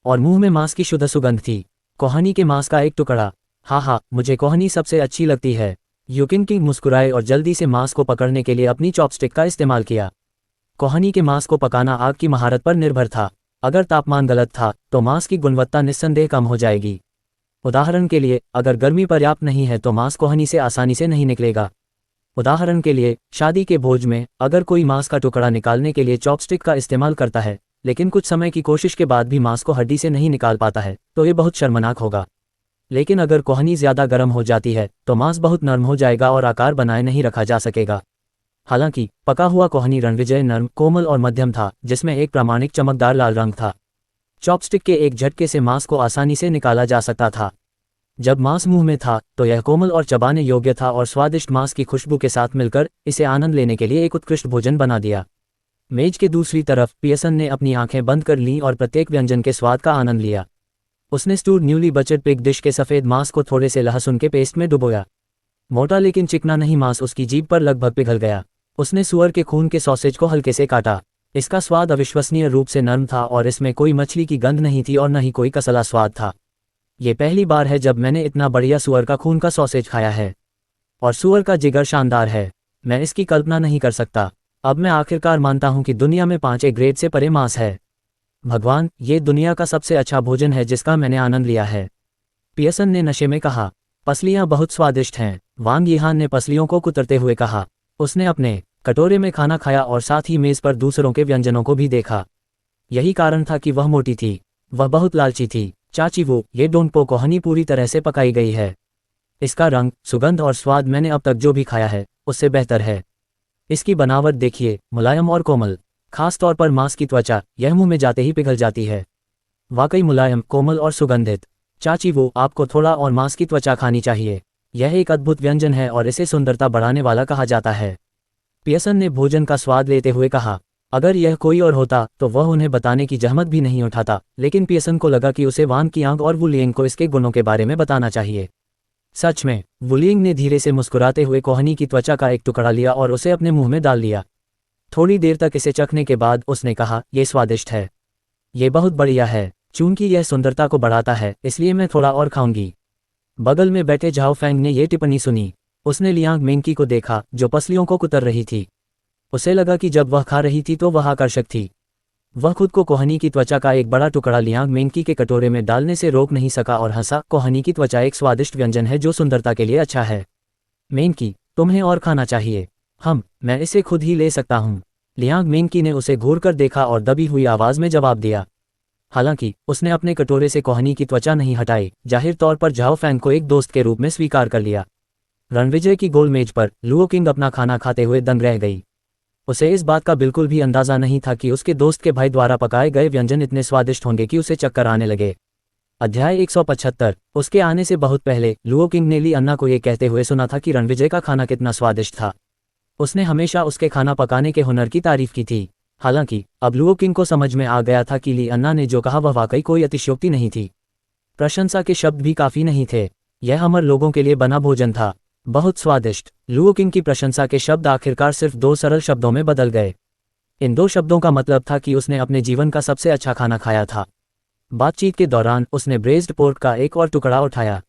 और मुंह में मांस की शुद्ध सुगंध थी। कोहनी के मांस का एक टुकड़ा। हा, मुझे कोहनी सबसे अच्छी लगती है। यूकिंग मुस्कुराए और जल्दी से मांस को पकड़ने के लिए अपनी चॉपस्टिक का इस्तेमाल किया। कोहनी के मांस को पकाना आग की महारत पर निर्भर था। अगर तापमान गलत था तो मांस की गुणवत्ता निस्संदेह कम हो जाएगी। उदाहरण के लिए, अगर गर्मी पर्याप्त नहीं है तो मांस कोहनी से आसानी से नहीं निकलेगा। उदाहरण के लिए, शादी के भोज में अगर कोई मांस का टुकड़ा निकालने के लिए चॉपस्टिक का इस्तेमाल करता है, लेकिन कुछ समय की कोशिश के बाद भी मांस को हड्डी से नहीं निकाल पाता है, तो ये बहुत शर्मनाक होगा। लेकिन अगर कोहनी ज़्यादा गर्म हो जाती है तो मांस बहुत नरम हो जाएगा और आकार बनाए नहीं रखा जा सकेगा। हालांकि पका हुआ कोहनी रणविजय नरम, कोमल और मध्यम था, जिसमें एक प्रामाणिक चमकदार लाल रंग था। चॉपस्टिक के एक झटके से मांस को आसानी से निकाला जा सकता था। जब मांस मुंह में था तो यह कोमल और चबाने योग्य था और स्वादिष्ट मांस की खुशबू के साथ मिलकर इसे आनंद लेने के लिए एक उत्कृष्ट भोजन बना दिया। मेज के दूसरी तरफ पियर्सन ने अपनी आंखें बंद कर लीं और प्रत्येक व्यंजन के स्वाद का आनंद लिया। उसने स्टूड न्यूली बचड पिग डिश के सफ़ेद मांस को थोड़े से लहसुन के पेस्ट में डुबोया। मोटा लेकिन चिकना नहीं मांस उसकी जीभ पर लगभग पिघल गया। उसने सुअर के खून के सॉसेज को हल्के से काटा। इसका स्वाद अविश्वसनीय रूप से नरम था और इसमें कोई मछली की गंध नहीं थी और न ही कोई कसला स्वाद था। ये पहली बार है जब मैंने इतना बढ़िया सुअर का खून का सॉसेज खाया है। और सुअर का जिगर शानदार है। मैं इसकी कल्पना नहीं कर सकता। अब मैं आखिरकार मानता हूं कि दुनिया में 5 ग्रेड से परे मांस है। भगवान, ये दुनिया का सबसे अच्छा भोजन है जिसका मैंने आनंद लिया है। पियर्सन ने नशे में कहा। पसलियां बहुत स्वादिष्ट हैं, वांग यीहान ने पसलियों को कुतरते हुए कहा। उसने अपने कटोरे में खाना खाया और साथ ही मेज पर दूसरों के व्यंजनों को भी देखा। यही कारण था कि वह मोटी थी। वह बहुत लालची थी। चाची वो, ये डोंगपो कोहनी पूरी तरह से पकाई गई है। इसका रंग, सुगंध और स्वाद मैंने अब तक जो भी खाया है उससे बेहतर है। इसकी बनावट देखिए, मुलायम और कोमल। खास तौर पर मांस की त्वचा, यह मुंह में जाते ही पिघल जाती है। वाकई मुलायम, कोमल और सुगंधित। चाची वो, आपको थोड़ा और मांस की त्वचा खानी चाहिए। यह एक अद्भुत व्यंजन है और इसे सुंदरता बढ़ाने वाला कहा जाता है। पियर्सन ने भोजन का स्वाद लेते हुए कहा। अगर यह कोई और होता तो वह उन्हें बताने की जहमत भी नहीं उठाता, लेकिन पियर्सन को लगा कि उसे वान की आंख और वुलियंग को इसके गुणों के बारे में बताना चाहिए। सच में, वुलियंग ने धीरे से मुस्कुराते हुए कोहनी की त्वचा का एक टुकड़ा लिया और उसे अपने मुंह में डाल लिया। थोड़ी देर तक इसे चखने के बाद उसने कहा, यह स्वादिष्ट है। ये बहुत बढ़िया है। चूंकि यह सुंदरता को बढ़ाता है इसलिए मैं थोड़ा और खाऊंगी। बगल में बैठे झाओ फैंग ने यह टिप्पणी सुनी। उसने लियांग मेंकी को देखा जो पसलियों को कुतर रही थी। उसे लगा कि जब वह खा रही थी तो वह आकर्षक थी। वह खुद को कोहनी की त्वचा का एक बड़ा टुकड़ा लियांग मेंकी के कटोरे में डालने से रोक नहीं सका और हंसा। कोहनी की त्वचा एक स्वादिष्ट व्यंजन है जो सुंदरता के लिए अच्छा है। मेंकी, तुम्हें और खाना चाहिए। मैं इसे खुद ही ले सकता हूँ। लियांग मेंकी ने उसे घूर कर देखा और दबी हुई आवाज में जवाब दिया। हालांकि उसने अपने कटोरे से कोहनी की त्वचा नहीं हटाई, जाहिर तौर पर झाओ फैंग को एक दोस्त के रूप में स्वीकार कर लिया। रणविजय की गोल मेज पर लुओ किंग अपना खाना खाते हुए दंग रह गई। उसे इस बात का बिल्कुल भी अंदाजा नहीं था कि उसके दोस्त के भाई द्वारा पकाए गए व्यंजन इतने स्वादिष्ट होंगे कि उसे चक्कर आने लगे। अध्याय 175। उसके आने से बहुत पहले लुओ किंग ने ली अन्ना को यह कहते हुए सुना था कि रणविजय का खाना कितना स्वादिष्ट था। उसने हमेशा उसके खाना पकाने के हुनर की तारीफ की थी। हालांकि अब लुओ किंग को समझ में आ गया था कि ली अन्ना ने जो कहा वह वाकई कोई अतिशयोक्ति नहीं थी। प्रशंसा के शब्द भी काफी नहीं थे। यह अमर लोगों के लिए बना भोजन था। बहुत स्वादिष्ट। लुओ किंग की प्रशंसा के शब्द आखिरकार सिर्फ 2 सरल शब्दों में बदल गए। इन 2 शब्दों का मतलब था कि उसने अपने जीवन का सबसे अच्छा खाना खाया था। बातचीत के दौरान उसने ब्रेज्ड पोर्क का एक और टुकड़ा उठाया।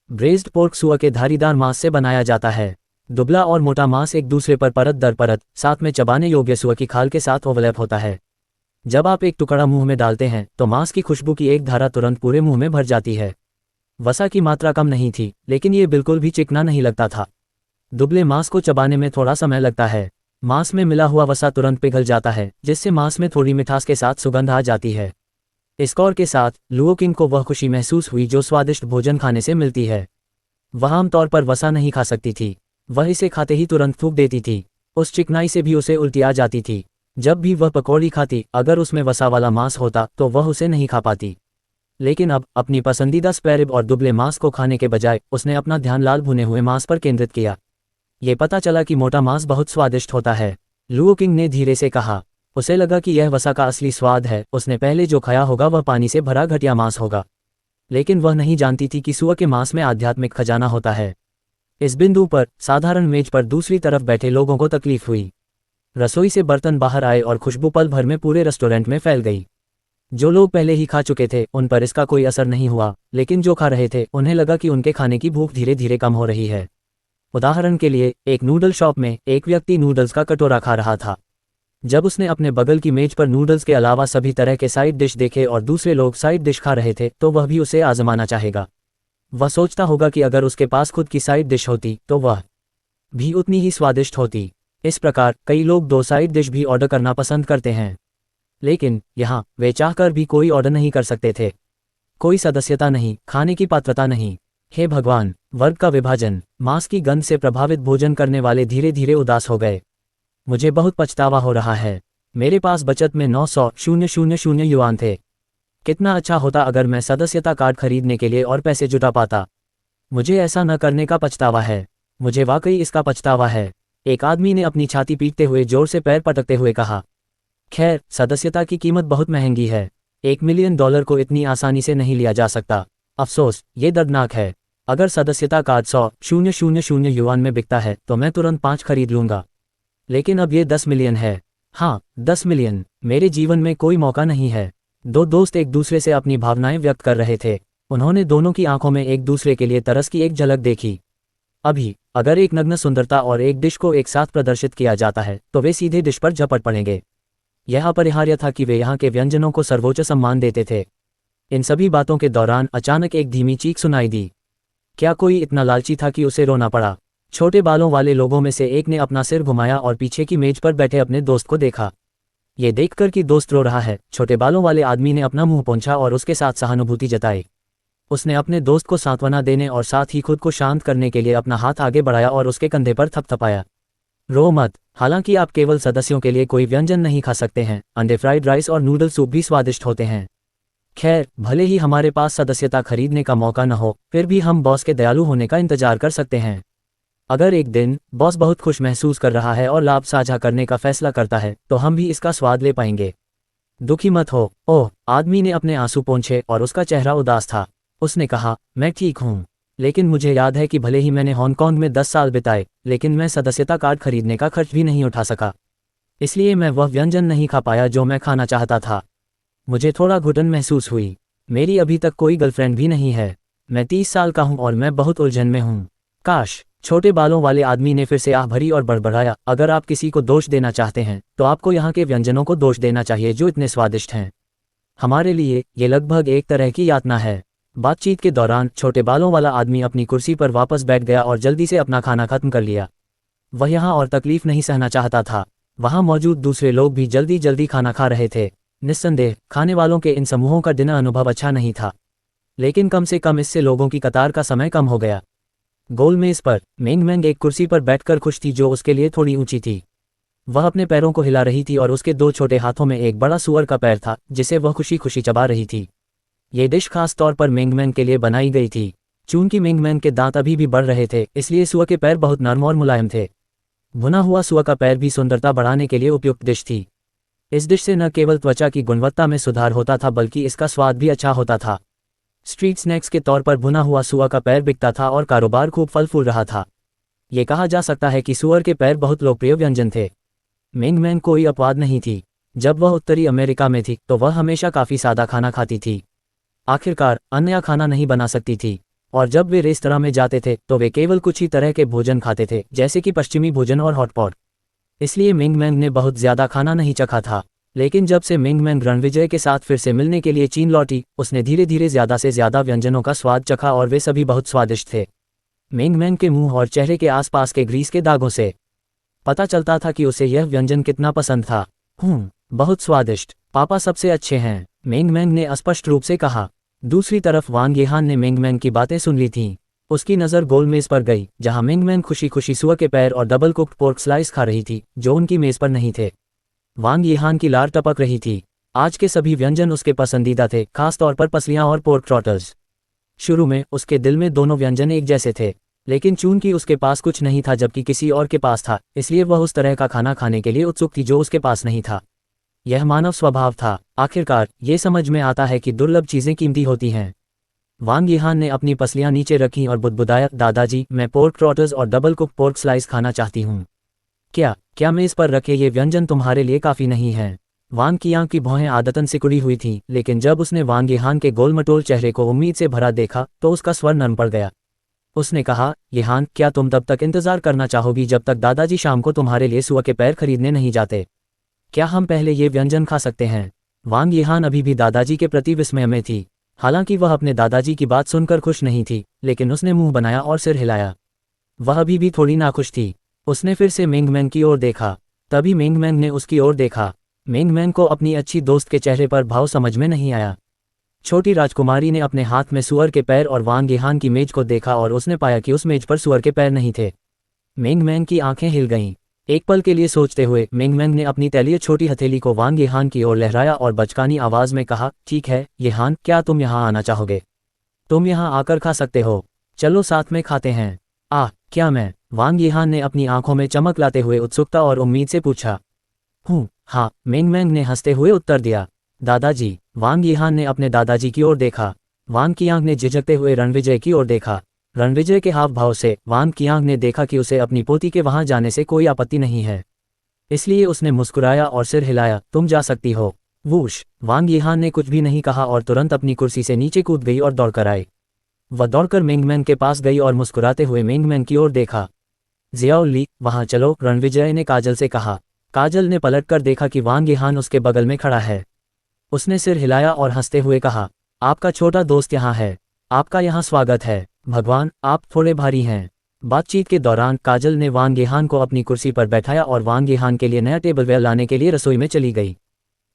ब्रेज्ड पोर्क सुअर के धारीदार मांस से बनाया जाता है। दुबला और मोटा मांस एक दूसरे पर परत दर परत, साथ में चबाने योग्य सुअर की खाल के साथ ओवरलैप होता है। जब आप एक टुकड़ा मुंह में डालते हैं तो मांस की खुशबू की एक धारा तुरंत पूरे मुंह में भर जाती है। वसा की मात्रा कम नहीं थी, लेकिन ये बिल्कुल भी चिकना नहीं लगता था। दुबले मांस को चबाने में थोड़ा समय लगता है। मांस में मिला हुआ वसा तुरंत पिघल जाता है, जिससे मांस में थोड़ी मिठास के साथ सुगंध आ जाती है। स्कोर के साथ लुओ किंग को वह खुशी महसूस हुई जो स्वादिष्ट भोजन खाने से मिलती है। वह आमतौर पर वसा नहीं खा सकती थी। वह इसे खाते ही तुरंत थूक देती थी। उस चिकनाई से भी उसे उल्टी आ जाती थी। जब भी वह पकौड़ी खाती, अगर उसमें वसा वाला मांस होता तो वह उसे नहीं खा पाती। लेकिन अब अपनी पसंदीदा स्पेयर और दुबले मांस को खाने के बजाय उसने अपना ध्यान लाल भुने हुए मांस पर केंद्रित किया। ये पता चला कि मोटा मांस बहुत स्वादिष्ट होता है। लुओ किंग ने धीरे से कहा। उसे लगा कि यह वसा का असली स्वाद है। उसने पहले जो खाया होगा वह पानी से भरा घटिया मांस होगा। लेकिन वह नहीं जानती थी कि सुअर के मांस में आध्यात्मिक खजाना होता है। इस बिंदु पर साधारण मेज पर दूसरी तरफ बैठे लोगों को तकलीफ हुई। रसोई से बर्तन बाहर आए और खुशबू पल भर में पूरे रेस्टोरेंट में फैल गई। जो लोग पहले ही खा चुके थे उन पर इसका कोई असर नहीं हुआ, लेकिन जो खा रहे थे उन्हें लगा कि उनके खाने की भूख धीरे धीरे कम हो रही है। उदाहरण के लिए, एक नूडल शॉप में एक व्यक्ति नूडल्स का कटोरा खा रहा था। जब उसने अपने बगल की मेज पर नूडल्स के अलावा सभी तरह के साइड डिश देखे और दूसरे लोग साइड डिश खा रहे थे तो वह भी उसे आजमाना चाहेगा। वह सोचता होगा कि अगर उसके पास खुद की साइड डिश होती तो वह भी उतनी ही स्वादिष्ट होती। इस प्रकार कई लोग 2 साइड डिश भी ऑर्डर करना पसंद करते हैं, लेकिन यहाँ वे चाहकर भी कोई ऑर्डर नहीं कर सकते थे। कोई सदस्यता नहीं, खाने की पात्रता नहीं। हे भगवान, वर्ग का विभाजन। मांस की गंध से प्रभावित भोजन करने वाले धीरे धीरे उदास हो गए। मुझे बहुत पछतावा हो रहा है। मेरे पास बचत में 900,000 युआन थे। कितना अच्छा होता अगर मैं सदस्यता कार्ड खरीदने के लिए और पैसे जुटा पाता। मुझे ऐसा न करने का पछतावा है। मुझे वाकई इसका पछतावा है। एक आदमी ने अपनी छाती पीटते हुए जोर से पैर पटकते हुए कहा। खैर, सदस्यता की कीमत बहुत महंगी है। $1 मिलियन को इतनी आसानी से नहीं लिया जा सकता। अफसोस, ये दर्दनाक है। अगर सदस्यता कार्ड 100,000 युआन में बिकता है तो मैं तुरंत 5 खरीद लूंगा। लेकिन अब ये 10 मिलियन है। हाँ, 10 मिलियन। मेरे जीवन में कोई मौका नहीं है। 2 दोस्त एक दूसरे से अपनी भावनाएं व्यक्त कर रहे थे। उन्होंने दोनों की आंखों में एक दूसरे के लिए तरस की एक झलक देखी। अभी अगर एक नग्न सुंदरता और एक डिश को एक साथ प्रदर्शित किया जाता है तो वे सीधे डिश पर झपट पड़ेंगे। यह अपरिहार्य था कि वे यहाँ के व्यंजनों को सर्वोच्च सम्मान देते थे। इन सभी बातों के दौरान अचानक एक धीमी चीख सुनाई दी। क्या कोई इतना लालची था कि उसे रोना पड़ा? छोटे बालों वाले लोगों में से एक ने अपना सिर घुमाया और पीछे की मेज पर बैठे अपने दोस्त को देखा। ये देखकर कि दोस्त रो रहा है, छोटे बालों वाले आदमी ने अपना मुंह पोंछा और उसके साथ सहानुभूति जताई। उसने अपने दोस्त को सांत्वना देने और साथ ही खुद को शांत करने के लिए अपना हाथ आगे बढ़ाया और उसके कंधे पर थपथपाया। रो मत, हालांकि आप केवल सदस्यों के लिए कोई व्यंजन नहीं खा सकते हैं। अंडे फ्राइड राइस और नूडल सूप भी स्वादिष्ट होते हैं। खैर, भले ही हमारे पास सदस्यता खरीदने का मौका न हो, फिर भी हम बॉस के दयालु होने का इंतजार कर सकते हैं। अगर एक दिन बॉस बहुत खुश महसूस कर रहा है और लाभ साझा करने का फैसला करता है तो हम भी इसका स्वाद ले पाएंगे। दुखी मत हो। ओह, आदमी ने अपने आंसू पोंछे और उसका चेहरा उदास था। उसने कहा, मैं ठीक हूँ, लेकिन मुझे याद है कि भले ही मैंने हांगकांग में 10 साल बिताए, लेकिन मैं सदस्यता कार्ड खरीदने का खर्च भी नहीं उठा सका। इसलिए मैं वह व्यंजन नहीं खा पाया जो मैं खाना चाहता था। मुझे थोड़ा घुटन महसूस हुई। मेरी अभी तक कोई गर्लफ्रेंड भी नहीं है। मैं 30 साल का हूँ और मैं बहुत उलझन में हूँ। काश। छोटे बालों वाले आदमी ने फिर से आह भरी और बड़बड़ाया। अगर आप किसी को दोष देना चाहते हैं तो आपको यहाँ के व्यंजनों को दोष देना चाहिए जो इतने स्वादिष्ट हैं। हमारे लिए ये लगभग एक तरह की यातना है। बातचीत के दौरान छोटे बालों वाला आदमी अपनी कुर्सी पर वापस बैठ गया और जल्दी से अपना खाना खत्म कर लिया। वह यहाँ और तकलीफ नहीं सहना चाहता था। वहाँ मौजूद दूसरे लोग भी जल्दी जल्दी खाना खा रहे थे। निस्संदेह खाने वालों के इन समूहों का डिनर अनुभव अच्छा नहीं था, लेकिन कम से कम इससे लोगों की कतार का समय कम हो गया। गोल मेज पर मेंग मेंग एक कुर्सी पर बैठकर खुश थी जो उसके लिए थोड़ी ऊंची थी। वह अपने पैरों को हिला रही थी और उसके 2 छोटे हाथों में एक बड़ा सूअर का पैर था जिसे वह खुशी खुशी चबा रही थी। ये डिश खास तौर पर मेंग मेंग के लिए बनाई गई थी। चूंकि मेंग मेंग के दांत अभी भी बढ़ रहे थे, इसलिए सूअर के पैर बहुत नरम और मुलायम थे। भुना हुआ सूअर का पैर भी सुंदरता बढ़ाने के लिए उपयुक्त डिश थी। इस डिश से न केवल त्वचा की गुणवत्ता में सुधार होता था बल्कि इसका स्वाद भी अच्छा होता था। स्ट्रीट स्नैक्स के तौर पर भुना हुआ सूअर का पैर बिकता था और कारोबार खूब फल फूल रहा था। ये कहा जा सकता है कि सूअर के पैर बहुत लोकप्रिय व्यंजन थे। मेंग मेंग कोई अपवाद नहीं थी। जब वह उत्तरी अमेरिका में थी तो वह हमेशा काफ़ी सादा खाना खाती थी। आखिरकार अन्य खाना नहीं बना सकती थी, और जब वे रेस्तरां में जाते थे तो वे केवल कुछ ही तरह के भोजन खाते थे, जैसे कि पश्चिमी भोजन और हॉटपॉट। इसलिए मेंग मेंग ने बहुत ज़्यादा खाना नहीं चखा था। लेकिन जब से मेंग मेंग रणविजय के साथ फिर से मिलने के लिए चीन लौटी, उसने धीरे धीरे ज़्यादा से ज़्यादा व्यंजनों का स्वाद चखा और वे सभी बहुत स्वादिष्ट थे। मेंग मेंग के मुंह और चेहरे के आसपास के ग्रीस के दागों से पता चलता था कि उसे यह व्यंजन कितना पसंद था। बहुत स्वादिष्ट, पापा सबसे अच्छे हैं, मेंग मेंग ने स्पष्ट रूप से कहा। दूसरी तरफ वांग येहान ने मेंग मेंग की बातें सुन ली थीं। उसकी नज़र गोल मेज़ पर गई जहां मेंग मेंग खुशी खुशी सूअर के पैर और डबल कुक्ड पोर्क स्लाइस खा रही थी जो उनकी मेज़ पर नहीं थे। वांग येहान की लार टपक रही थी। आज के सभी व्यंजन उसके पसंदीदा थे, खास तौर पर पसलियां और पोर्क ट्रॉटल्स। शुरू में उसके दिल में दोनों व्यंजन एक जैसे थे, लेकिन चूंकि उसके पास कुछ नहीं था जबकि किसी और के पास था, इसलिए वह उस तरह का खाना खाने के लिए उत्सुक थी जो उसके पास नहीं था। यह मानव स्वभाव था। आखिरकार ये समझ में आता है कि दुर्लभ चीज़ें कीमती होती हैं। वांग येहान ने अपनी पसलियां नीचे रखीं और बुदबुदाया, दादाजी, मैं पोर्क ट्रॉटल्स और डबल कुक पोर्क स्लाइस खाना चाहती हूँ। क्या मेज़ पर रखे ये व्यंजन तुम्हारे लिए काफ़ी नहीं हैं? वांग की आंख की भौहें आदतन सिकुड़ी हुई थीं, लेकिन जब उसने वांग येहान के गोलमटोल चेहरे को उम्मीद से भरा देखा तो उसका स्वर नरम पड़ गया। उसने कहा, येहान, क्या तुम तब तक इंतज़ार करना चाहोगी जब तक दादाजी शाम को तुम्हारे लिए सूअर के पैर खरीदने नहीं जाते? क्या हम पहले ये व्यंजन खा सकते हैं? वांग येहान अभी भी दादाजी के प्रति विस्मय में थी। हालांकि वह अपने दादाजी की बात सुनकर खुश नहीं थी, लेकिन उसने मुंह बनाया और सिर हिलाया। वह अभी भी थोड़ी नाखुश थी। उसने फिर से मिंगमैन की ओर देखा। तभी मिंगमैन ने उसकी ओर देखा। मिंगमैन को अपनी अच्छी दोस्त के चेहरे पर भाव समझ में नहीं आया। छोटी राजकुमारी ने अपने हाथ में सुअर के पैर और वांग यीहान की मेज को देखा और उसने पाया कि उस मेज पर सुअर के पैर नहीं थे। मिंगमैन की आंखें हिल गईं। एक पल के लिए सोचते हुए मिंगमैन ने अपनी तैलीय छोटी हथेली को वांग यीहान की ओर लहराया और बचकानी आवाज में कहा, ठीक है यीहान, क्या तुम यहाँ आना चाहोगे? तुम यहाँ आकर खा सकते हो। चलो साथ में खाते हैं। क्या मैं? वांग यीहान ने अपनी आंखों में चमक लाते हुए उत्सुकता और उम्मीद से पूछा। हाँ, मिंगमैन ने हंसते हुए उत्तर दिया। दादाजी। वांग यीहान ने अपने दादाजी की ओर देखा। वांग कियांग ने झिझकते हुए रणविजय की ओर देखा। रणविजय के हाव भाव से वांग कियांग ने देखा कि उसे अपनी पोती के वहां जाने से कोई आपत्ति नहीं है। इसलिए उसने मुस्कुराया और सिर हिलाया, तुम जा सकती हो। वूश। वांग यीहान ने कुछ भी नहीं कहा और तुरंत अपनी कुर्सी से नीचे कूद गई और दौड़कर आई। वह दौड़कर मिंगमैन के पास गई और मुस्कुराते हुए मिंगमैन की ओर देखा। जियाओ ली, वहां चलो, रणविजय ने काजल से कहा। काजल ने पलटकर देखा कि वांग यीहान उसके बगल में खड़ा है। उसने सिर हिलाया और हंसते हुए कहा, आपका छोटा दोस्त यहाँ है। आपका यहाँ स्वागत है। भगवान, आप थोड़े भारी हैं। बातचीत के दौरान काजल ने वांग यीहान को अपनी कुर्सी पर बैठाया और वांग यीहान के लिए नया टेबलवेयर लाने के लिए रसोई में चली गई।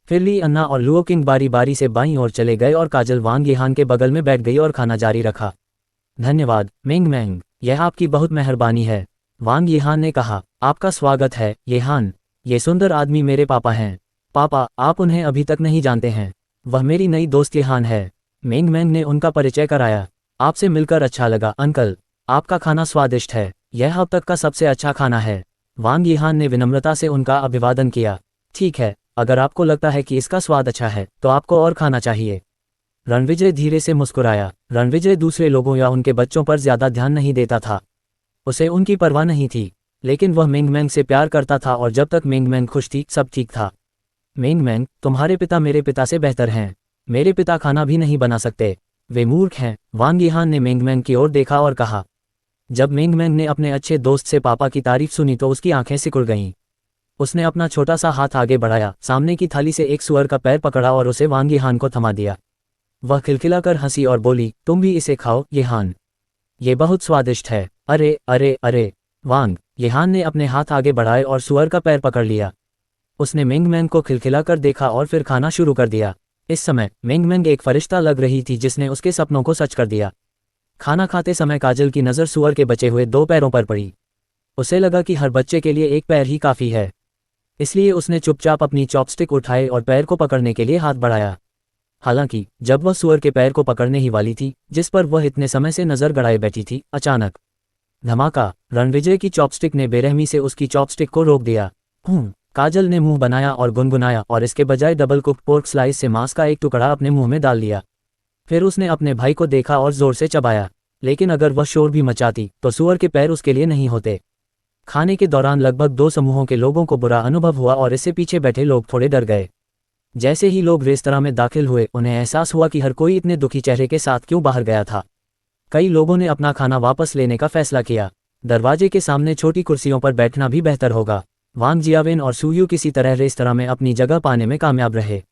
फिर ली अन्ना और लुओ किंग बारी बारी से बाईं ओर चले गए और काजल वांग यीहान के बगल में बैठ गई और खाना जारी रखा। धन्यवाद मिंगमैन, यह आपकी बहुत मेहरबानी है। वांग यीहान ने कहा, आपका स्वागत है यीहान। ये सुंदर आदमी मेरे पापा हैं। पापा, आप उन्हें अभी तक नहीं जानते हैं। वह मेरी नई दोस्त यीहान है। मिंगमैन ने उनका परिचय कराया। आपसे मिलकर अच्छा लगा अंकल। आपका खाना स्वादिष्ट है। यह अब तक का सबसे अच्छा खाना है। वांग यीहान ने विनम्रता से उनका अभिवादन किया। ठीक है, अगर आपको लगता है कि इसका स्वाद अच्छा है तो आपको और खाना चाहिए। रणविजय धीरे से मुस्कुराया। रणविजय दूसरे लोगों या उनके बच्चों पर ज्यादा ध्यान नहीं देता था। उसे उनकी परवाह नहीं थी। लेकिन वह मिंगमैन से प्यार करता था और जब तक मिंगमैन खुश थी सब ठीक था। मिंगमैन, तुम्हारे पिता मेरे पिता से बेहतर हैं। मेरे पिता खाना भी नहीं बना सकते। वे मूर्ख हैं। वांग यीहान ने मिंगमैन की ओर देखा और कहा। जब मिंगमैन ने अपने अच्छे दोस्त से पापा की तारीफ सुनी तो उसकी आंखें सिकुड़ गईं। उसने अपना छोटा सा हाथ आगे बढ़ाया, सामने की थाली से एक सुअर का पैर पकड़ा और उसे वांग यीहान को थमा दिया। वह खिलखिलाकर हंसी और बोली, तुम भी इसे खाओ यीहान। ये बहुत स्वादिष्ट है। अरे अरे अरे। वांग यीहान ने अपने हाथ आगे बढ़ाए और सुअर का पैर पकड़ लिया। उसने मिंगमैन को खिलखिलाकर देखा और फिर खाना शुरू कर दिया। इस समय मिंगमैन एक फरिश्ता लग रही थी जिसने उसके सपनों को सच कर दिया। खाना खाते समय काजल की नज़र सुअर के बचे हुए 2 पैरों पर पड़ी। उसे लगा कि हर बच्चे के लिए एक पैर ही काफ़ी है। इसलिए उसने चुपचाप अपनी चॉपस्टिक उठाए और पैर को पकड़ने के लिए हाथ बढ़ाया। हालांकि जब वह सुअर के पैर को पकड़ने ही वाली थी जिस पर वह इतने समय से नज़र गड़ाए बैठी थी, अचानक धमाका। रणविजय की चॉपस्टिक ने बेरहमी से उसकी चॉपस्टिक को रोक दिया। काजल ने मुंह बनाया और गुनगुनाया और इसके बजाय डबल कुक पोर्क स्लाइस से मांस का एक टुकड़ा अपने मुंह में डाल लिया। फिर उसने अपने भाई को देखा और जोर से चबाया। लेकिन अगर वह शोर भी मचाती तो सुअर के पैर उसके लिए नहीं होते। खाने के दौरान लगभग 2 समूहों के लोगों को बुरा अनुभव हुआ और इससे पीछे बैठे लोग थोड़े डर गए। जैसे ही लोग रेस्तरां में दाखिल हुए उन्हें एहसास हुआ कि हर कोई इतने दुखी चेहरे के साथ क्यों बाहर गया था। कई लोगों ने अपना खाना वापस लेने का फैसला किया। दरवाजे के सामने छोटी कुर्सियों पर बैठना भी बेहतर होगा। वांग जियावेन और सुयू किसी तरह रेस्तरां में अपनी जगह पाने में कामयाब रहे।